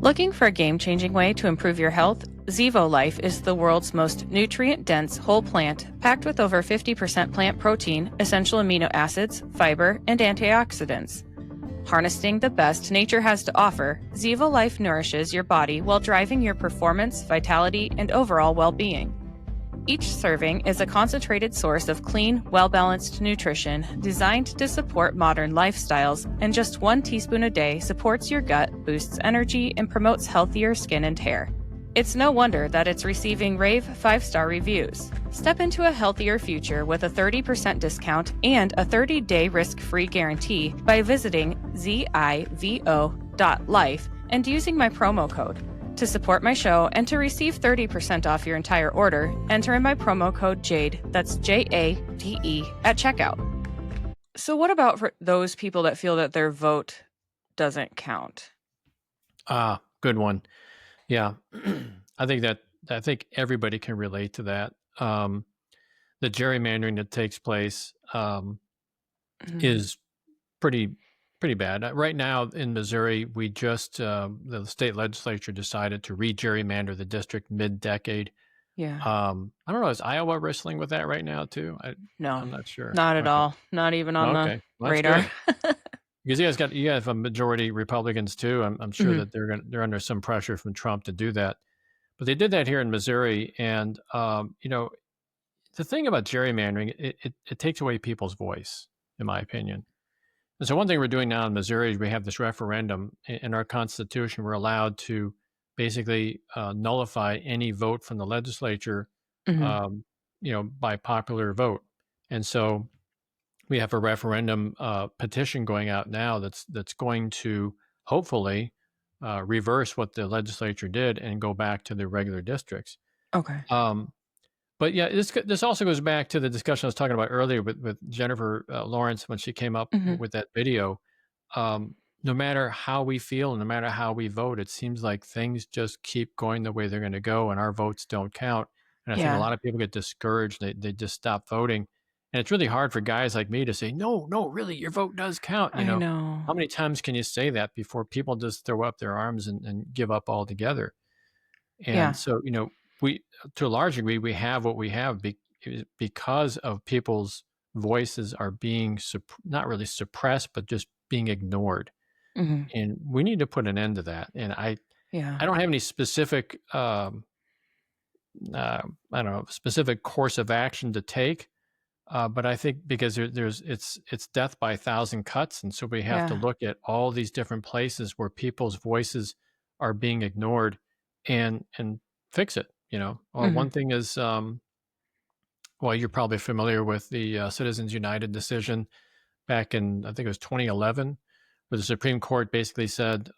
Looking for a game-changing way to improve your health? Zevo Life is the world's most nutrient dense whole plant, packed with over 50% plant protein, essential amino acids, fiber, and antioxidants. Harnessing the best nature has to offer, Zevo Life nourishes your body while driving your performance, vitality, and overall well being. Each serving is a concentrated source of clean, well balanced nutrition designed to support modern lifestyles, and just 1 teaspoon a day supports your gut, boosts energy, and promotes healthier skin and hair. It's no wonder that it's receiving rave 5-star reviews. Step into a healthier future with a 30% discount and a 30-day risk-free guarantee by visiting zivo.life and using my promo code. To support my show and to receive 30% off your entire order, enter in my promo code JADE, that's JADE, at checkout. So what about for those people that feel that their vote doesn't count? Good one. Yeah. I think everybody can relate to that. The gerrymandering that takes place Mhm. is pretty pretty bad. Right now in Missouri, we just the state legislature decided to re-gerrymander the district mid-decade. Yeah. I don't know. Is Iowa wrestling with that right now too? No, I'm not sure. not at Okay. all. Not even on the Okay. Well, that's radar. good because you have a majority Republicans too. I'm sure Mhm. that they're under some pressure from Trump to do that. But they did that here in Missouri, and the thing about gerrymandering, it takes away people's voice, in my opinion. And so one thing we're doing now in Missouri is we have this referendum in our Constitution. We're allowed to basically nullify any vote from the legislature, Mhm. um, by popular vote. And so we have a referendum petition going out now that's going to hopefully reverse what the legislature did and go back to the regular districts. Okay. Um, but yeah, this also goes back to the discussion I was talking about earlier with Jennifer Lawrence when she came up Mhm. with that video. No matter how we feel and no matter how we vote, it seems like things just keep going the way they're going to go, and our votes don't count. And I think a Yeah, lot of people get discouraged; they just stop voting, and it's really hard for guys like me to say, "No, no, really, your vote does count." I know. How many times can you say that before people just throw up their arms and give up altogether? And Yeah. so, we to a large degree, we have what we have because of people's voices are being not really suppressed, but just being ignored. Mhm. And we need to put an end to that. And Yeah. I don't have any specific, I don't know, specific course of action to take. But I think because it's death by a thousand cuts, and so we have to Yeah. look at all these different places where people's voices are being ignored, and fix it. Or Mhm. one thing is, well, you're probably familiar with the Citizens United decision back in I think it was 2011, where the Supreme Court basically said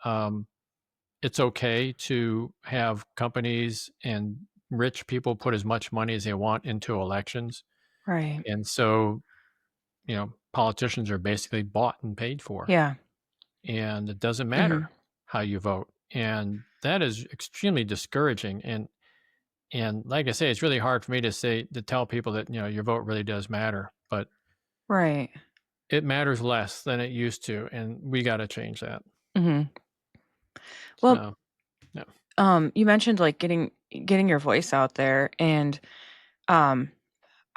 it's okay to have companies and rich people put as much money as they want into elections, Right. and so politicians are basically bought and paid for, Yeah. and it doesn't Mhm. matter how you vote. And that is extremely discouraging. And like I say, it's really hard for me to tell people that, your vote really does matter, but Right. it matters less than it used to. And we got to change that. Mhm. Well, So, yeah. you mentioned, like, getting your voice out there, and, um,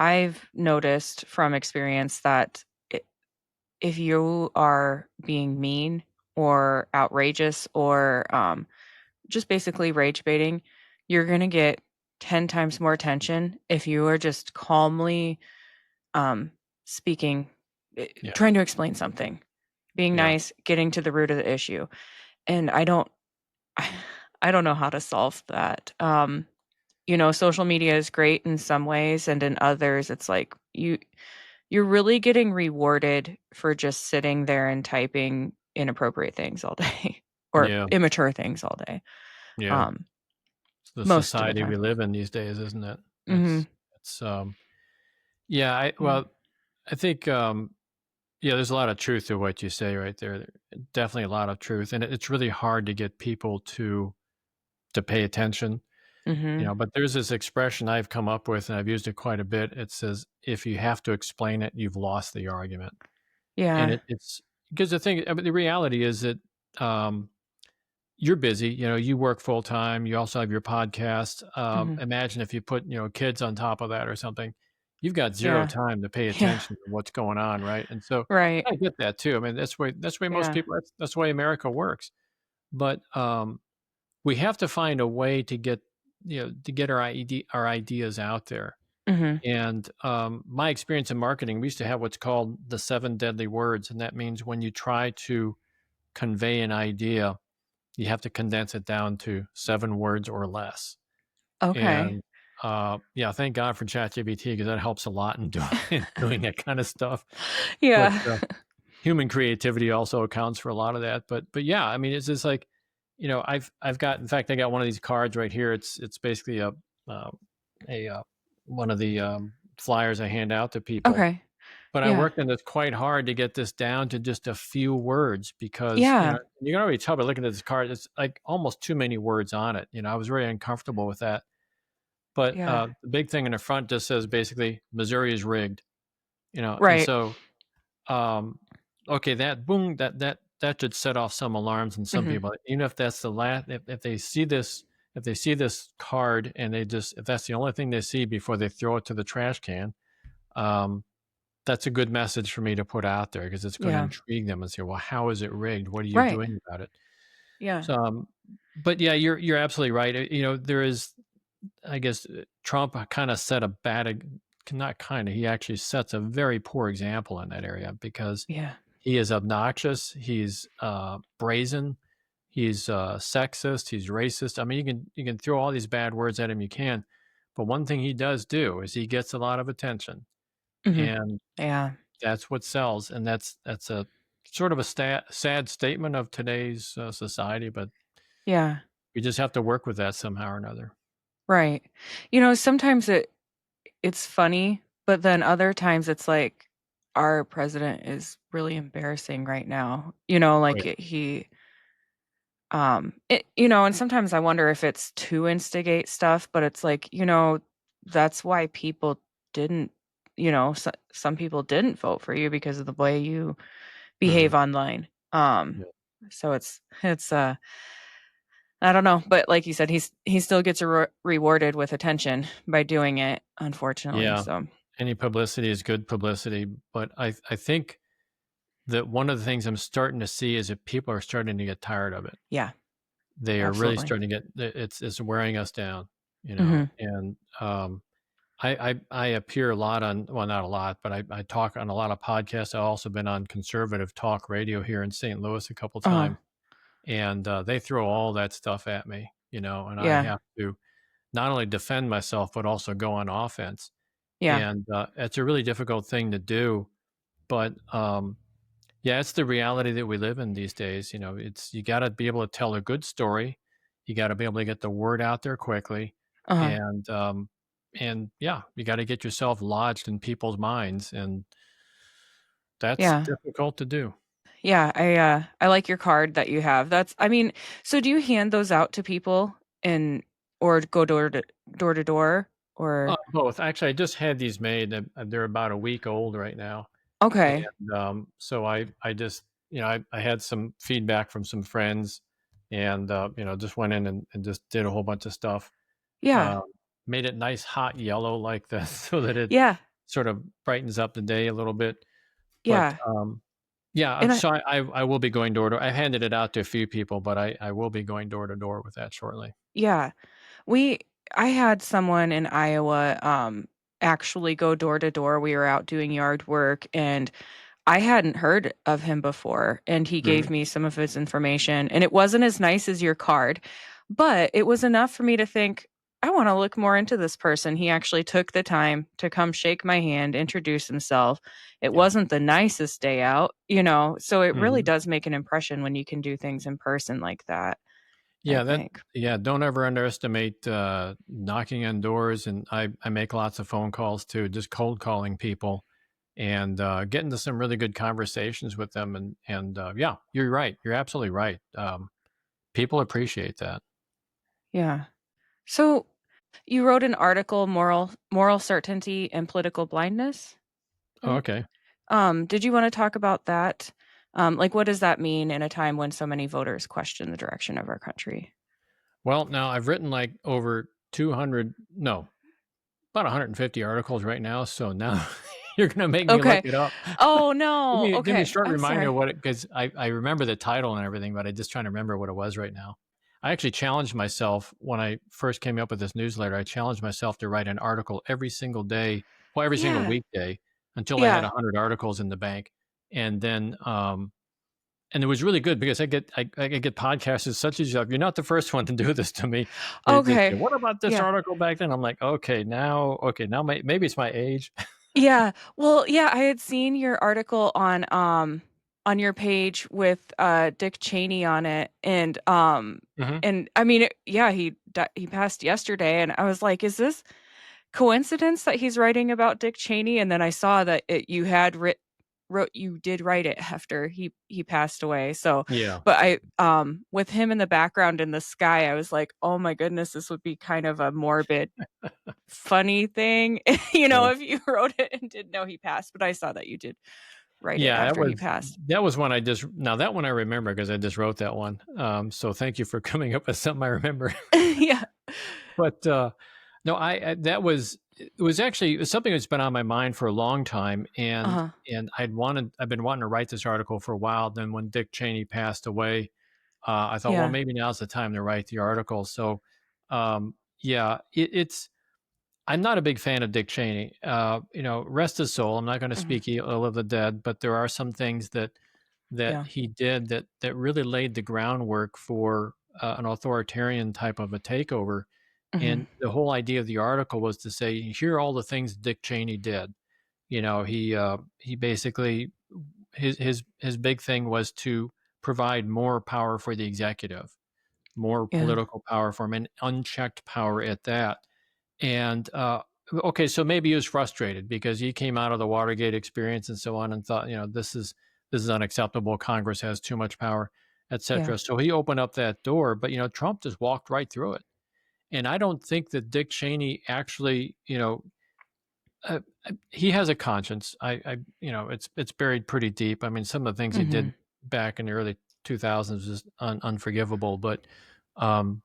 I've noticed from experience that I if you are being mean or outrageous or, just basically rage baiting, you're gonna get 10 times more attention if you are just calmly, um, speaking, Yeah. trying to explain something, being Yeah. nice, getting to the root of the issue, and I don't know how to solve that. Social media is great in some ways, and in others, it's like you're really getting rewarded for just sitting there and typing inappropriate things all day or Yeah. immature things all day, Yeah. um, It's the most of the society we time. live in these days, isn't it? Mhm. It's, yeah. Yeah. I think, yeah, there's a lot of truth to what you say right there. Definitely a lot of truth. And it's really hard to get people to pay attention. Mhm. But there's this expression I've come up with, and I've used it quite a bit. It says, "If you have to explain it, you've lost the argument." And Yeah. it's because the reality is that um, you're busy, you work full time, you also have your podcast. Mhm. Imagine if you put, kids on top of that or something. You've got 0 Yeah. time to pay Yeah. attention to what's going on, right? And so Right. I get that too. I mean, that's the way most Yeah. people that's the way America works. But, we have to find a way to get our ideas out there. Mhm. And, my experience in marketing, we used to have what's called the 7 deadly words, and that means when you try to convey an idea, you have to condense it down to 7 words or less. Okay. And, yeah, thank God for ChatGPT because that helps a lot in doing in doing that kinda stuff. But, Yeah. human creativity also accounts for a lot of that. But yeah, I mean, it's just like, I've got, in fact, I got one of these cards right here. It's basically uh, a one of the, flyers I hand out to people. Okay. But I Yeah. worked on this quite hard to get this down to just a few words because, Yeah. you can already tell by looking at this card, it's like almost too many words on it. I was very uncomfortable with that. But, Yeah. the big thing in the front just says basically, "Missouri is rigged," and Right. so, um, okay, that boom, that should set off some alarms in some Mhm. people, even if that's the last, if they see this card and if that's the only thing they see before they throw it to the trash can, um, that's a good message for me to put out there because it's gonna Yeah. intrigue them and say, "Well, how is it rigged? What are you Right. doing about it?" Yeah. So, but yeah, you're absolutely right. There is, I guess, Trump kinda set a bad eg not kinda, he actually sets a very poor example in that area because Yeah. he is obnoxious, he's, brazen, he's, sexist, he's racist. I mean, you can throw all these bad words at him, you can, but one thing he does do is he gets a lot of attention, Mhm. and Yeah. that's what sells, and that's a sort of a sad statement of today's, society, but Yeah. we just have to work with that somehow or another. Right. Sometimes it's funny, but then other times it's like our president is really embarrassing right now. Oh, yeah. Like and sometimes I wonder if it's to instigate stuff, but it's like, that's why people didn't, some people didn't vote for you because of the way you Mhm. behave online. Yeah. So it's I don't know, but like you said, he still gets rewarded with attention by doing it, unfortunately. Yeah. So Any publicity is good publicity, but I think that one of the things I'm starting to see is that people are starting to get tired of it. yeah, They are really absolutely. starting to it's wearing us down, Mhm. and, I appear a lot on, well, not a lot, but I talk on a lot of podcasts. I've also been on conservative talk radio here in St. Louis a couple Uh-huh. times, and, they throw all that stuff at me, and I Yeah. have to not only defend myself, but also go on offense, Yeah. and, it's a really difficult thing to do, but, yeah, it's the reality that we live in these days. It's you got to be able to tell a good story. You got to be able to get the word out there quickly, Uh-huh. and yeah, you got to get yourself lodged in people's minds, and that's Yeah. difficult to do. Yeah, I like your card that you have. So do you hand those out to people and or go door to door or Both. Actually, I just had these made. They're about a week old right now, okay. and so I just I had some feedback from some friends, and just went in and just did a whole bunch of stuff. Yeah. Um, Made it nice hot yellow like that so that it Yeah. sort of brightens up the day a little bit. But, Yeah. yeah, And I so I will be going door to door. I handed it out to a few people, but I will be going door to door with that shortly. yeah. We I had someone in Iowa actually go door to door. We were out doing yard work and I hadn't heard of him before, and he Mhm. gave me some of his information, and it wasn't as nice as your card, but it was enough for me to think, "I wanna look more into this person." He actually took the time to come shake my hand, introduce himself. It Yeah. wasn't the nicest day out, so it really Mhm. does make an impression when you can do things in person like that, I Yeah, think. don't ever underestimate, knocking on doors, and I make lots of phone calls too, just cold calling people and, get into some really good conversations with them, and yeah, you're right. You're absolutely right. People appreciate that. Yeah. So, you wrote an article, Moral Certainty and Political Blindness, right? Okay. Did you wanna talk about that? Like, what does that mean in a time when so many voters question the direction of our country? Well, now I've written like over 200, no, about 150 articles right now. So now you're going to make me look Okay. it up. Oh, Give no. me a Okay. short I'm reminder sorry. what it, because I remember the title and everything, but I just trying to remember what it was right now. I actually challenged myself when I first came up with this newsletter. I challenged myself to write an article every single day, well, every single Yeah. weekday until I had Yeah. 100 articles in the bank. And then, and it was really good because I get podcasters such as you. You're not the first one to do this to me. They say, Okay. "What about this Yeah. article back then?" I'm like, okay, now maybe it's my age. Yeah. Well, yeah, I had seen your article on your page with, Dick Cheney on it, Mhm. and I mean, yeah, he passed yesterday, and I was like, "Is this coincidence that he's writing about Dick Cheney?" And then I saw that you had wrote you did write it after he passed away, so Yeah, but with him in the background in the sky, I was like, "Oh my goodness, this would be kind of a morbid, funny thing, yeah. if you wrote it and didn't know he passed," but I saw that you did write it Yeah, after he passed. that was one I just now that one I remember because I just wrote that one. So thank you for coming up with something I remember. Yeah. But, no, I that was it was actually it was something that's been on my mind for a long time, Uh-huh. and I've been wanting to write this article for a while. Then when Dick Cheney passed away, I thought, well, Yeah. maybe now's the time to write the article. So, yeah, it's I'm not a big fan of Dick Cheney. Rest his soul. I'm not going to Mhm. speak ill of the dead, but there are some things that Yeah. he did that really laid the groundwork for an authoritarian type of a takeover. Mhm. And the whole idea of the article was to say, here are all the things Dick Cheney did. He basically his big thing was to provide more power for the executive, more Yeah. political power for him, and unchecked power at that. And, okay, so maybe he was frustrated because he came out of the Watergate experience and so on and thought, this is unacceptable. Congress has too much power, et Yeah. cetera. So he opened up that door, but, Trump just walked right through it. And I don't think that Dick Cheney actually, he has a conscience. It's buried pretty deep. I mean, some of the things he did Mhm. back in the early 2000s is unforgivable, but, um,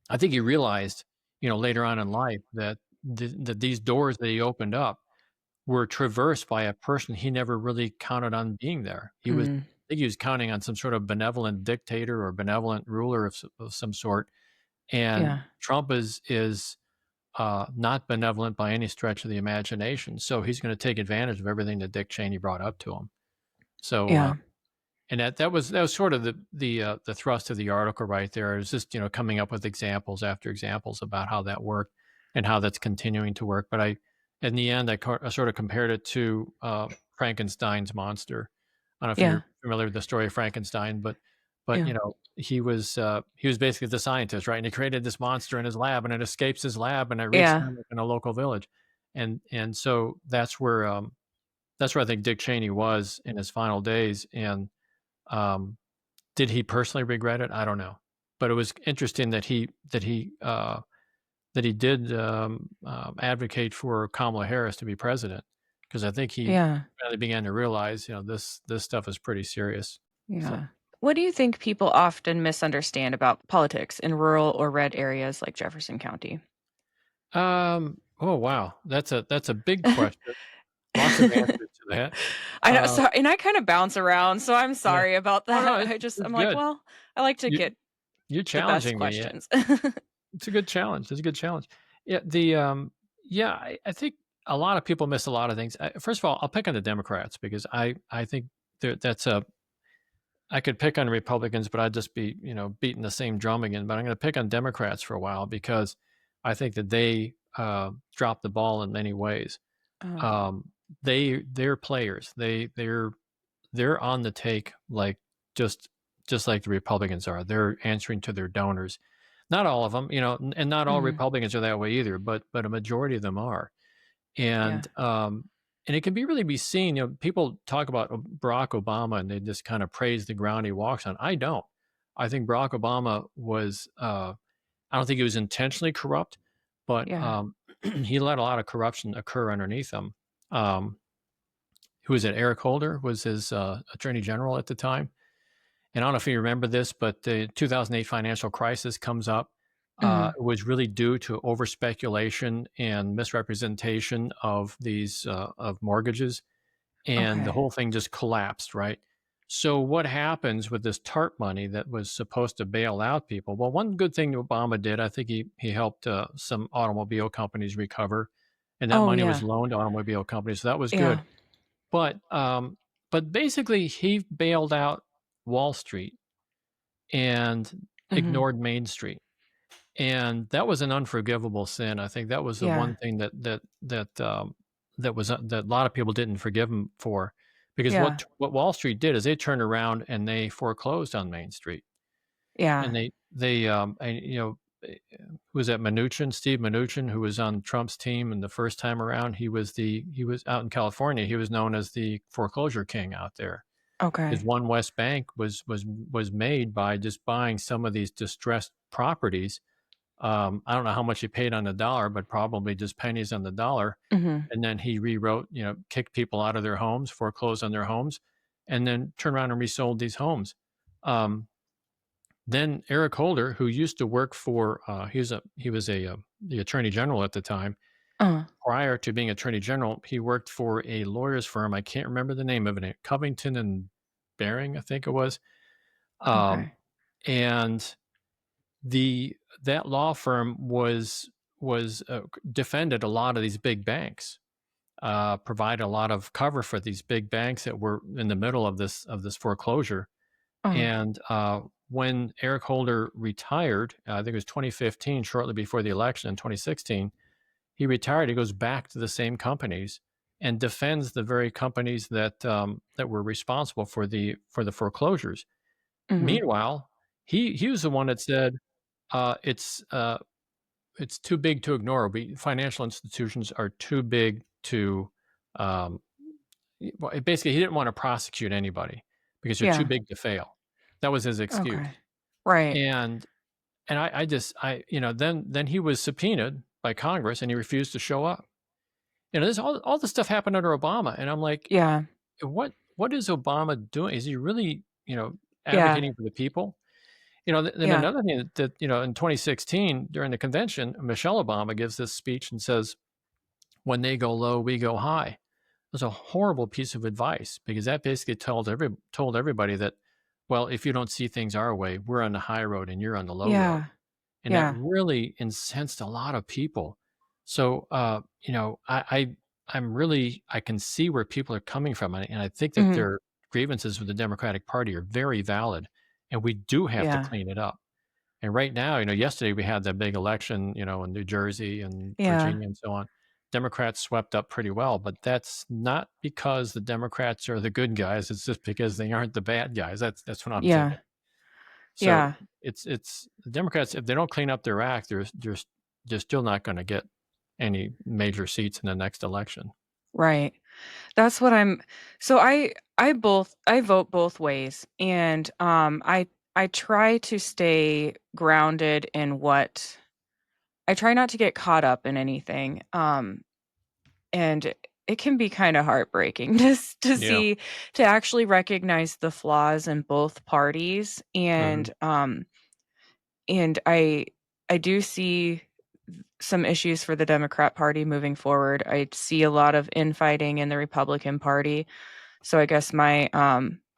I think he realized, later on in life that these doors that he opened up were traversed by a person he never really counted on being there. Mm. I think he was counting on some sort of benevolent dictator or benevolent ruler of some sort. And Yeah. Trump is not benevolent by any stretch of the imagination. So he's going to take advantage of everything that Dick Cheney brought up to him. So, Yeah. and that was sort of the thrust of the article right there. It was just, coming up with examples after examples about how that worked and how that's continuing to work. But in the end, I sort of compared it to Frankenstein's monster. I don't know if Yeah. you're familiar with the story of Frankenstein, but Yeah. he was basically the scientist, right? And he created this monster in his lab, and it escapes his lab, and it wreaks Yeah. havoc in a local village. And so that's where I think Dick Cheney was in his final days. And um, did he personally regret it? I don't know, but it was interesting that he did advocate for Kamala Harris to be president because I think he Yeah. finally began to realize, this stuff is pretty serious. So, Yeah. What do you think people often misunderstand about politics in rural or red areas like Jefferson County? oh wow, that's a big question. Lots of answers to that. I know, Uh, so and I kinda bounce around, so I'm yeah. sorry about Oh no, that. I'm it's like, good. well, I like to You get you're the best challenging me. Yeah. questions. It's a good challenge. It's a good challenge. Yeah, yeah, I think a lot of people miss a lot of things. First of all, I'll pick on the Democrats because I think that's a I could pick on Republicans, but I'd just be beating the same drum again. But I'm going to pick on Democrats for a while because I think that they dropped the ball in many ways. Oh, Um, they're players. They're on the take like just just like the Republicans are. They're answering to their donors. Not all of them, and not all mhm, Republicans are that way either, but a majority of them are. yeah, And it can really be seen. People talk about Barack Obama and they just kind of praise the ground he walks on. I don't. I think Barack Obama was. I don't think he was intentionally corrupt, but yeah, he let a lot of corruption occur underneath him. Um, who was it? Eric Holder was his attorney general at the time. And I don't know if you remember this, but the 2008 financial crisis comes up. Mhm. It was really due to over speculation and misrepresentation of these of mortgages, and the Okay. whole thing just collapsed, right? So what happens with this TARP money that was supposed to bail out people? Well, one good thing Obama did, I think he helped some automobile companies recover, and that Oh, money was yeah. loaned to automobile companies, so that was good. Yeah. But basically, he bailed out Wall Street and Mhm. ignored Main Street. And that was an unforgivable sin. I think that was the Yeah. one thing that a lot of people didn't forgive him for, because Yeah. what Wall Street did is they turned around and they foreclosed on Main Street, Yeah. and and, who was that? Mnuchin, Steve Mnuchin, who was on Trump's team, and the first time around, he was out in California. He was known as the foreclosure king out there. His Okay. One West Bank was made by just buying some of these distressed properties. I don't know how much he paid on the dollar, but probably just pennies on the dollar. Mhm. And then he rewrote, kicked people out of their homes, foreclosed on their homes, and then turned around and resold these homes. Um, then Eric Holder, who used to work for, he was the attorney general at the time. Uh, Prior to being attorney general, he worked for a lawyer's firm. I can't remember the name of it. Covington and Baring, I think it was. Um, okay. and the that law firm was defended a lot of these big banks, provided a lot of cover for these big banks that were in the middle of this foreclosure. Uh, And when Eric Holder retired, I think it was 2015, shortly before the election in 2016, he retired. He goes back to the same companies and defends the very companies that were responsible for the foreclosures. mhm. Meanwhile, he was the one that said, uh, it's uh, it's too big to ignore. Financial institutions are too big to, um, well, basically, he didn't want to prosecute anybody because they're too Yeah. big to fail. That was his excuse. Okay. Right. And I just then he was subpoenaed by Congress and he refused to show up. This all this stuff happened under Obama, and I'm like, Yeah. what is Obama doing? Is he really Yeah. advocating for the people? Then Yeah. another thing that, in 2016 during the convention, Michelle Obama gives this speech and says, "When they go low, we go high." It was a horrible piece of advice because that basically told everybody that, well, if you don't see things our way, we're on the high road and you're on the low road, Yeah. and that Yeah. really incensed a lot of people. So, I'm really I can see where people are coming from, and I think that Mhm. their grievances with the Democratic Party are very valid, and we do have to Yeah. clean it up. And right now, yesterday we had that big election, in New Jersey and Yeah. Virginia and so on. Democrats swept up pretty well, but that's not because the Democrats are the good guys. It's just because they aren't the bad guys. That's what I'm Yeah. thinking. So Yeah. it's the Democrats. If they don't clean up their act, they're still not going to get any major seats in the next election. Right. That's what I'm so I vote both ways, and, I try to stay grounded in what I try not to get caught up in anything, and it can be kinda heartbreaking just to Yeah. see to actually recognize the flaws in both parties, Hmm. and I do see some issues for the Democrat Party moving forward. I see a lot of infighting in the Republican Party, so I guess my,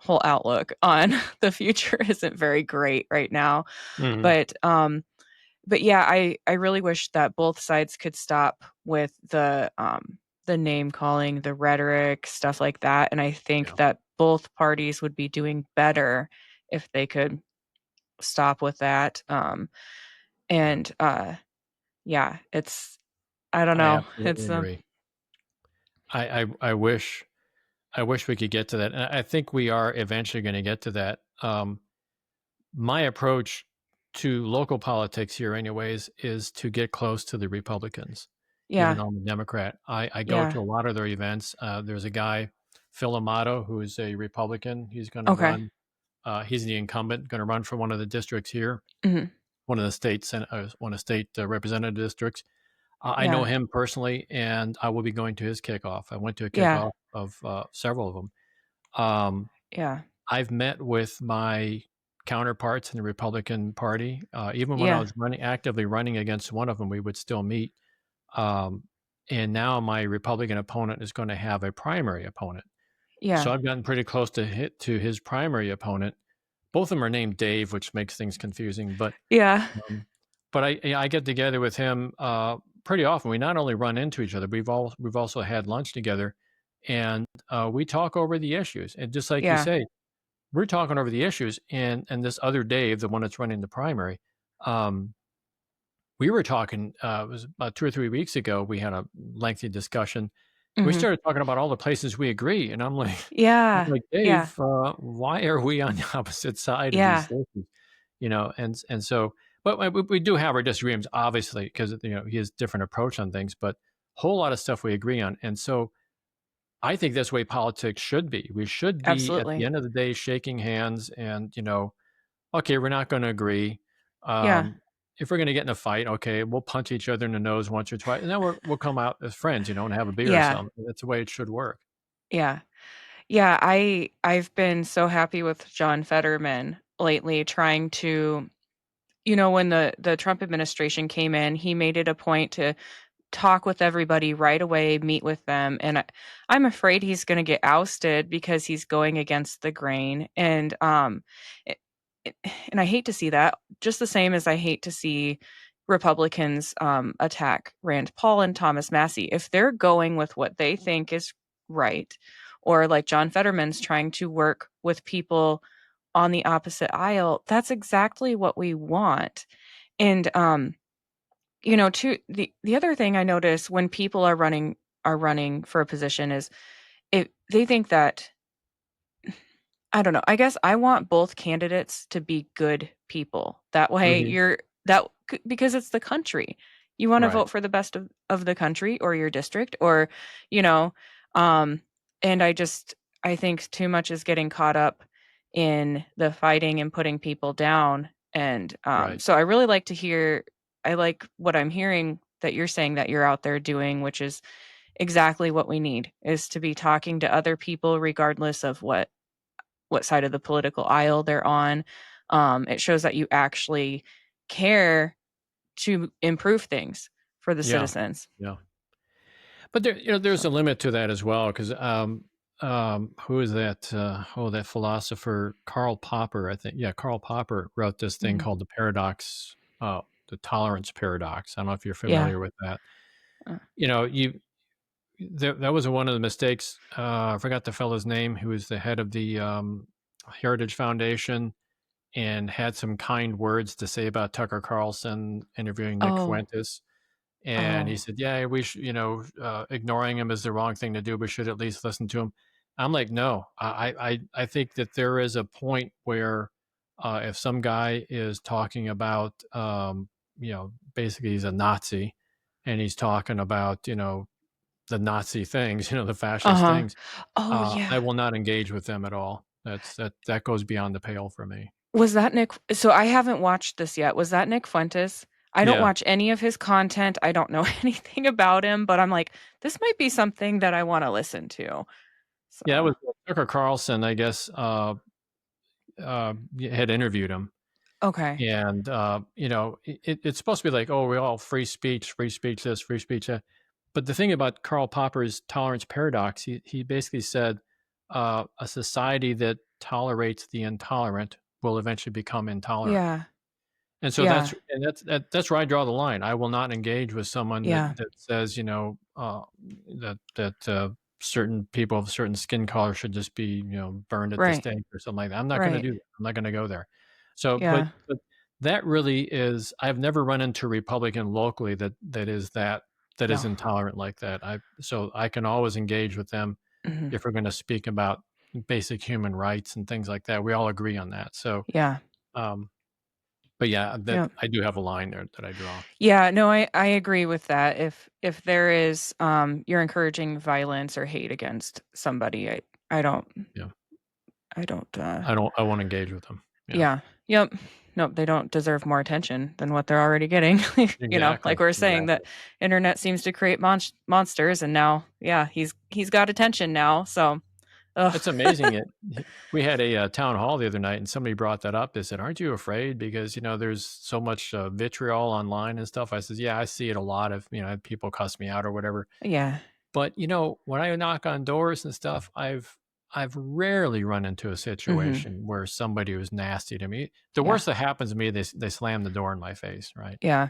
whole outlook on the future isn't very great right now, Hmm. but, but yeah, I really wish that both sides could stop with the name calling, the rhetoric, stuff like that, and I think Yeah. that both parties would be doing better if they could stop with that, Yeah. and, yeah, it's I don't I know, absolutely it's, agree. I wish we could get to that. And I think we are eventually going to get to that. My approach to local politics here, anyways, is to get close to the Republicans, even yeah, though I'm a Democrat. I go yeah, to a lot of their events. There's a guy, Phil Amato, who is a Republican. He's going to okay, run. He's the incumbent, going to run for one of the districts here, mhm, one of the state representative districts. I know Yeah. him personally, and I will be going to his kickoff. I went to a Yeah. kickoff of several of them. Um, Yeah. I've met with my counterparts in the Republican Party. Even when I Yeah. was actively running against one of them, we would still meet. Um, and now my Republican opponent is going to have a primary opponent. Yeah. So I've gotten pretty close to his primary opponent. Both of them are named Dave, which makes things confusing. Yeah. Um, but I get together with him pretty often. We not only run into each other, we've also had lunch together, and we talk over the issues. And just like you Yeah. say, we're talking over the issues. And this other Dave, the one that's running the primary, um, we were talking. It was about 2 or 3 weeks ago. We had a lengthy discussion. We Mhm. started talking about all the places we agree, and I'm like, I'm Yeah. like Yeah. Dave, why are we on the opposite side of these Yeah. issues? And so, but we do have our disagreements, obviously, because he has different approach on things, but whole lot of stuff we agree on, and so I think that's the way politics should be. We should be at the Absolutely. end of the day shaking hands, and okay, we're not going to agree. Yeah. Um, if we're going to get in a fight, okay, we'll punch each other in the nose once or twice, and then we'll come out as friends, and have a beer or Yeah. something. That's the way it should work. Yeah. Yeah, I've been so happy with John Fetterman lately trying to when the Trump administration came in, he made it a point to talk with everybody right away, meet with them, and I'm afraid he's gonna get ousted because he's going against the grain, and, it it and I hate to see that, just the same as I hate to see Republicans, attack Rand Paul and Thomas Massie. If they're going with what they think is right, or like John Fetterman's trying to work with people on the opposite aisle, that's exactly what we want, and, too the other thing I notice when people are running for a position is they think that I don't know, I guess I want both candidates to be good people. That way Mhm. you're that c because it's the country. You wanna Right. vote for the best of the country or your district or, you know, um, and I think too much is getting caught up in the fighting and putting people down, and, Right. so I like what I'm hearing that you're saying that you're out there doing, which is exactly what we need, is to be talking to other people regardless of what side of the political aisle they're on. It shows that you actually care to improve things for the Yeah. citizens. Yeah. But there's So a limit to that as well, because who is that? That philosopher Karl Popper, I think. Yeah, Karl Popper wrote this thing mhm. called the tolerance paradox. I don't know if you're Yeah. familiar with that. Uh, You know, you that was one of the mistakes. I forgot the fellow's name, who was the head of the Heritage Foundation and had some kind words to say about Tucker Carlson interviewing Nick oh, Fuentes. And he oh. said, "Yeah, we should, ignoring him is the wrong thing to do. We should at least listen to him." I'm like, "No, I think that there is a point where if some guy is talking about, basically he's a Nazi, and he's talking about, the Nazi things, the fascist Uh-huh. things, Oh, I yeah. will not engage with them at all. That goes beyond the pale for me." Was that Nick so I haven't watched this yet. Was that Nick Fuentes? I don't Yeah, watch any of his content. I don't know anything about him, but I'm like, "This might be something that I wanna listen to." yeah, it So was Tucker Carlson, I guess, had interviewed him. okay. And, it's supposed to be like, "Oh, we're all free speech this, free speech that." But the thing about Karl Popper's tolerance paradox, he basically said, "A society that tolerates the intolerant will eventually become intolerant." Yeah. And so Yeah. that's where I draw the line. I will not engage with someone Yeah. that says, that certain people of a certain skin color should just be, burned at the Right. stake or something like that. I'm not gonna Right. do that. I'm not gonna go there. So, Yeah. but that really is, I've never run into a Republican locally that is No. intolerant like that. So I can always engage with them Mhm. if we're gonna speak about basic human rights and things like that. We all agree on that. So, Yeah. um but yeah, that Yeah. I do have a line there that I draw. Yeah, no, I agree with that. If there is, you're encouraging violence or hate against somebody, I don't Yeah. I don't, I won't engage with them. Yeah, Yeah. Yep. Nope, they don't deserve more attention than what they're already getting. exactly, Like we are saying, exactly. that internet seems to create monsters, and now, yeah, he's got attention now, so ugh. It's amazing we had a, town hall the other night, and somebody brought that up. They said, "Aren't you afraid because, there's so much, vitriol online and stuff?" I says, "Yeah, I see it a lot of, people cuss me out or whatever." Yeah. But, when I knock on doors and stuff, I've rarely run into a Mhm. situation where somebody was nasty to me. The Yeah. worst that happens to me, they slam the door in my face, right? Yeah.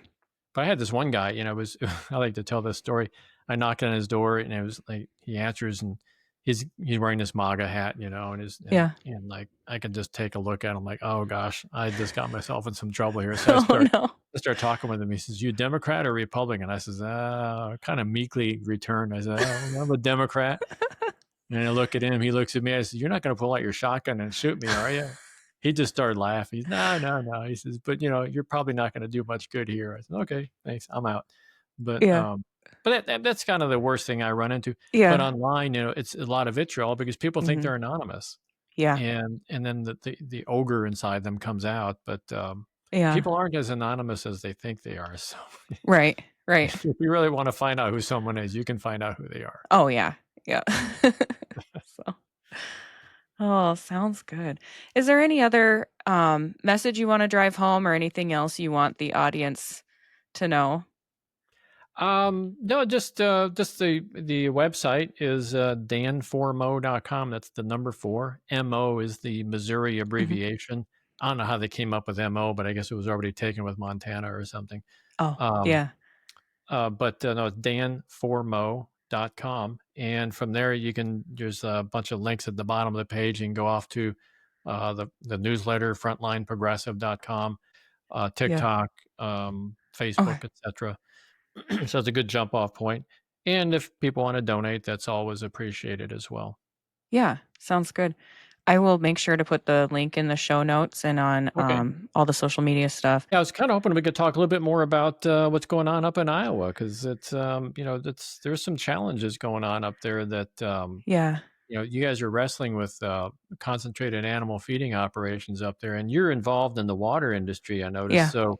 But I had this one guy, it was I like to tell this story. I knocked on his door and it was like he answers and he's wearing this MAGA hat, and his Yeah. and like I could just take a look at him like, oh gosh, I just got myself in some trouble here. So Oh, no. I start talking with him. He says, "You Democrat or Republican?" I says, kind of meekly returned. I said, "Oh, I'm a Democrat." And I look at him, he looks at me, I said, "You're not gonna pull out your shotgun and shoot me, are you?" He just started laughing. He's, "No, no, no." He says, "But, you're probably not gonna do much good here." I said, "Okay, thanks, I'm out." But, Yeah. um, but that's kind of the worst thing I run into. But Yeah. online, it's a lot of vitriol because people think Mhm. they're anonymous, Yeah. and then the ogre inside them comes out, but, Yeah. people aren't as anonymous as they think they are, so Right. Right. if you really wanna find out who someone is, you can find out who they are. Oh, yeah. Yeah. So oh, sounds good. Is there any other, message you wanna drive home or anything else you want the audience to know? No, just the website is danformo.com. That's the number 4. MO is the Missouri Mhm. abbreviation. I don't know how they came up with MO, but I guess it was already taken with Montana or something. Oh, Um, yeah. but no, it's danformo.com. And from there, there's a bunch of links at the bottom of the page. You can go off to the newsletter, frontlineprogressive.com, Yeah. TikTok, Okay. Facebook, etc. So it's a good jump off point. And if people want to donate, that's always appreciated as well. Yeah, sounds good. I will make sure to put the link in the show notes and on, Okay. all the social media stuff. Yeah, I was kind of hoping we could talk a little bit more about what's going on up in Iowa because there's some challenges going on up there that Yeah. you guys are wrestling with concentrated animal feeding operations up there, and you're involved in the water industry. I noticed. Yeah. So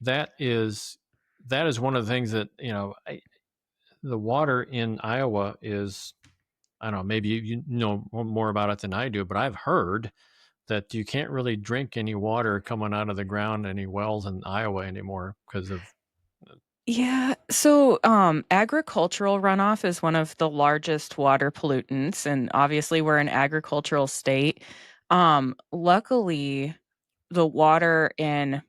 that is that is one of the things that the water in Iowa is. I don't know, maybe you know more about it than I do, but I've heard that you can't really drink any water coming out of the ground, any wells in Iowa anymore because of Yeah. So, agricultural runoff is one of the largest water pollutants, and obviously we're an agricultural state. Luckily, the water in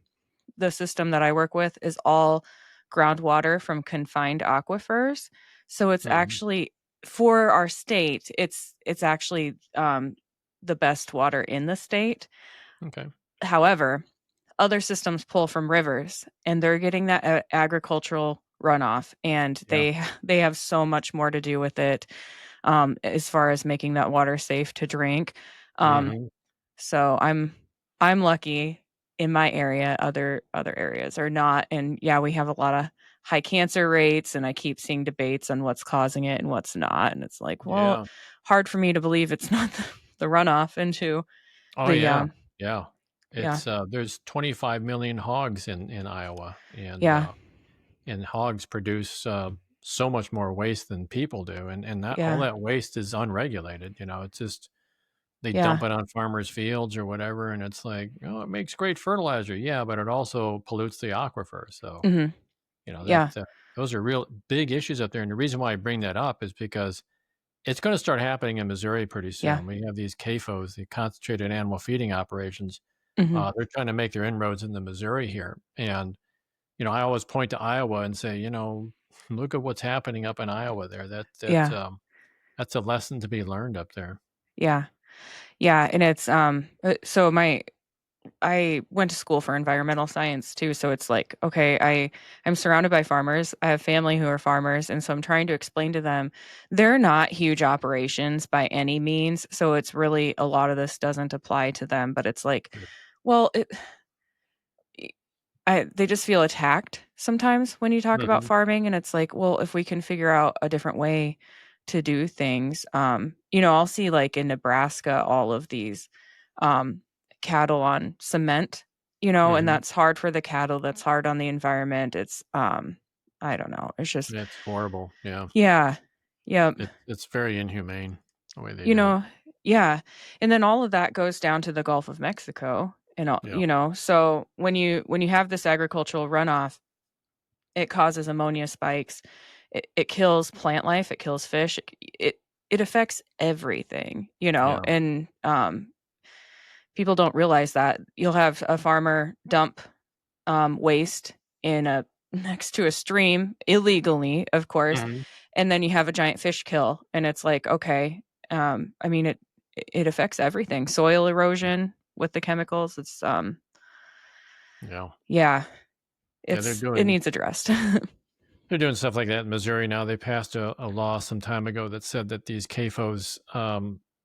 the system that I work with is all groundwater from confined aquifers. So it's Mhm. actually for our state, it's actually the best water in the state. Okay. However, other systems pull from rivers and they're getting that agricultural runoff and Yeah. they have so much more to do with it as far as making that water safe to drink. Um, Mhm. so I'm lucky in my area, other areas are not, and yeah, we have a lot of high cancer rates, and I keep seeing debates on what's causing it and what's not, and it's like, well, Yeah. hard for me to believe it's not the runoff into Oh, the, yeah. Yeah. yeah, There's 25 million hogs in Iowa, yeah, and hogs produce, so much more waste than people do, and that all yeah, that waste is unregulated, it's just they yeah, dump it on farmers' fields or whatever, and it's like, "Oh, it makes great fertilizer." Yeah, but it also pollutes the aquifer, so mhm, That yeah, those are real big issues up there, and the reason why I bring that up is because it's gonna start happening in Missouri pretty yeah, soon. We have these CAFOs, the concentrated animal feeding operations. mhm, They're trying to make their inroads into Missouri here, and, I always point to Iowa and say, "Look at what's happening up in Iowa there." yeah, That's a lesson to be learned up there. yeah, yeah, and it's, so I went to school for environmental science too, so it's like, okay, I'm surrounded by farmers. I have family who are farmers, and so I'm trying to explain to them they're not huge operations by any means. So it's really a lot of this doesn't apply to them, but it's like, well, they just feel attacked sometimes when you talk about Mhm. farming, and it's like, well, if we can figure out a different way to do things, I'll see like in Nebraska all of these um cattle on cement, and Hmm. that's hard for the cattle, that's hard on the environment. It's, I don't know. It's just It's horrible. Yeah, yeah. Yep. it's very inhumane the way they You do it. know yeah, and then all of that goes down to the Gulf of Mexico and all, Yeah, so when you have this agricultural runoff, it causes ammonia spikes. It kills plant life, it kills fish, it affects everything, yeah. and, people don't realize that. You'll have a farmer dump, waste in a next to a stream illegally, of course, Hmm. and then you have a giant fish kill, and it's like, okay, I mean, it affects everything. Soil erosion with the chemicals, it's, Yeah, yeah, yeah. it needs addressed. They're doing stuff like that in Missouri now. They passed a law some time ago that said that these CAFOs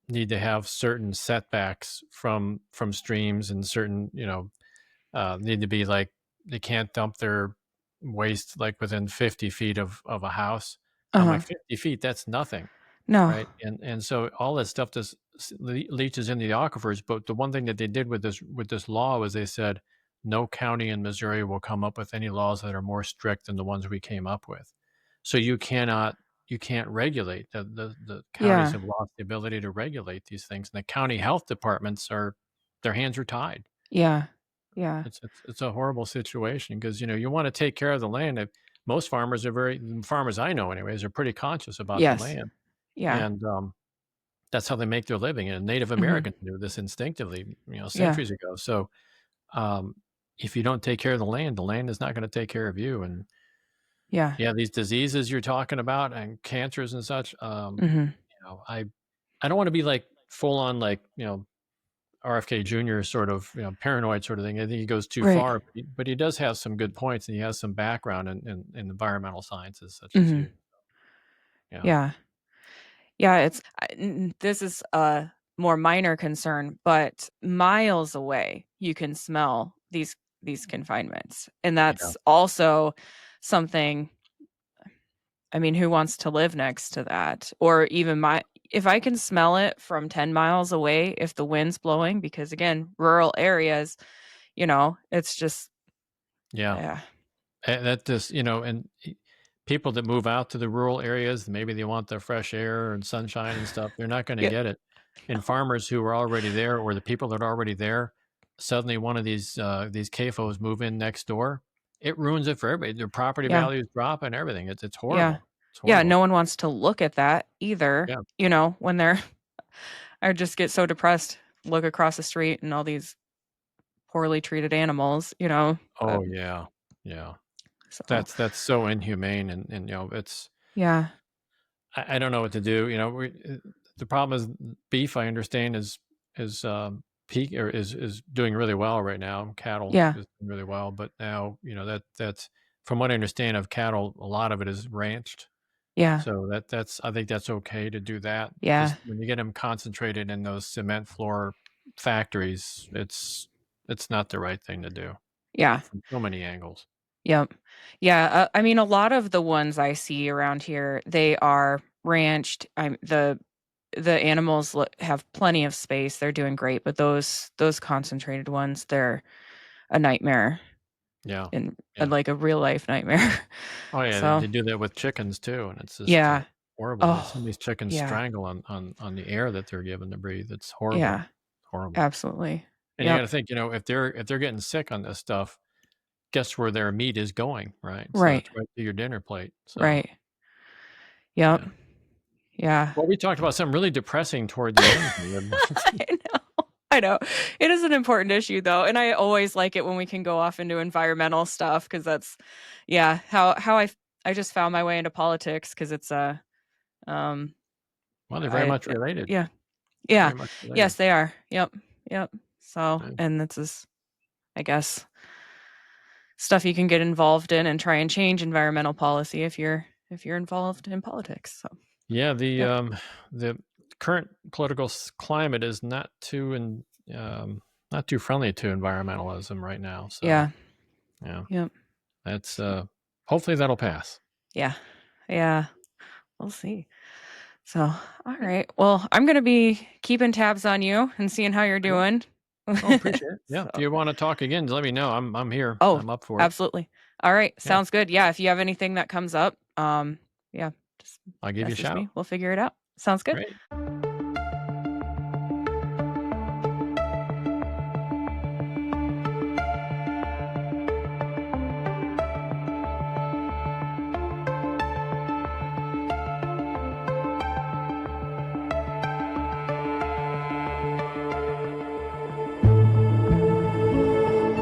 need to have certain setbacks from streams, and certain, need to be like, they can't dump their waste like within 50 feet of a house. I'm Uh-huh. like, 50 feet, that's nothing, No. right? And so all that stuff just leaches into the aquifers. But the one thing that they did with this law was they said no county in Missouri will come up with any laws that are more strict than the ones we came up with. So you can't regulate. The counties Yeah. have lost the ability to regulate these things, and the county health departments are, their hands are tied. Yeah. Yeah. It's a horrible situation because, you want to take care of the land. Most farmers are very farmers I know anyways are pretty conscious about the Yes. land, Yeah. and that's how they make their living. And Native Mhm. Americans knew this instinctively, Yeah. centuries ago. So um, if you don't take care of the land is not going to take care of you. And Yeah. yeah, these diseases you're talking about and cancers and such. Mhm. I don't want to be like full on, like, RFK Jr. sort of, paranoid sort of thing. I think he goes too Right. far, but he does have some good points, and he has some background in environmental sciences such as Mhm. you. Yeah, Yeah. Yeah, this is a more minor concern, but miles away, you can smell these confinements, and yeah, that's also something. I mean, who wants to live next to that? Or even my if I can smell it from 10 miles away, if the wind's blowing, because again, rural areas, it's just yeah. yeah. And that just, and people that move out to the rural areas, maybe they want the fresh air and sunshine and stuff. They're not going to Yeah, get it. And farmers who are already there, or the people that are already there, suddenly one of these CAFOs move in next door. It ruins it for everybody. Their property yeah, values drop and everything. It's yeah. horrible. It's Yeah, horrible. no one wants to look at that either, Yeah. when they're I just get so depressed, look across the street and all these poorly treated animals, Oh yeah. Yeah. so That's so inhumane, and it's, yeah, I don't know what to do. The problem is beef. I understand is peak, or is doing really well right now. Cattle yeah, is doing really well, but now, that's from what I understand of cattle. A lot of it is ranched, yeah, so that's I think that's okay to do that. yeah, Just when you get them concentrated in those cement floor factories, it's not the right thing to do yeah. from so many angles. Yep. Yeah, I mean, a lot of the ones I see around here, they are ranched. The animals have plenty of space. They're doing great, but those concentrated ones, they're a nightmare Yeah, and yeah. like a real life nightmare. Oh yeah, they So, they do that with chickens too, and it's just, yeah. horrible. Some of Oh, these chickens yeah. strangle on the air that they're given to breathe. It's horrible, Yeah, horrible. absolutely. And you Yep. gotta think, if they're getting sick on this stuff, guess where their meat is going, right? So Right. it's right to your dinner plate. So, Right. Yep. yeah. Yeah. Well, we talked about something really depressing toward the end here. I know. I know. It is an important issue though, and I always like it when we can go off into environmental stuff because that's yeah, how I just found my way into politics because it's um Well, they're very I much related, yeah. Yeah. very much related. Yes, they are. Yep. Yep. So, Yeah. and this is I guess stuff you can get involved in and try and change environmental policy if you're involved in politics. So, Yeah, the, yep. the current political climate is um, not too friendly to environmentalism right now, so, Yeah. yeah. Yep. That's, hopefully that'll pass. Yeah. Yeah. We'll see. So, all right. Well, I'm going to be keeping tabs on you and seeing how you're Okay. doing Oh, appreciate it. Yeah, So, if you wanna talk again, let me know. I'm here. oh, I'm up for it. absolutely. All right, Yeah, sounds good. Yeah, if you have anything that comes up, yeah, just I'll give you a message shout. me. We'll figure it out. Sounds good. Great.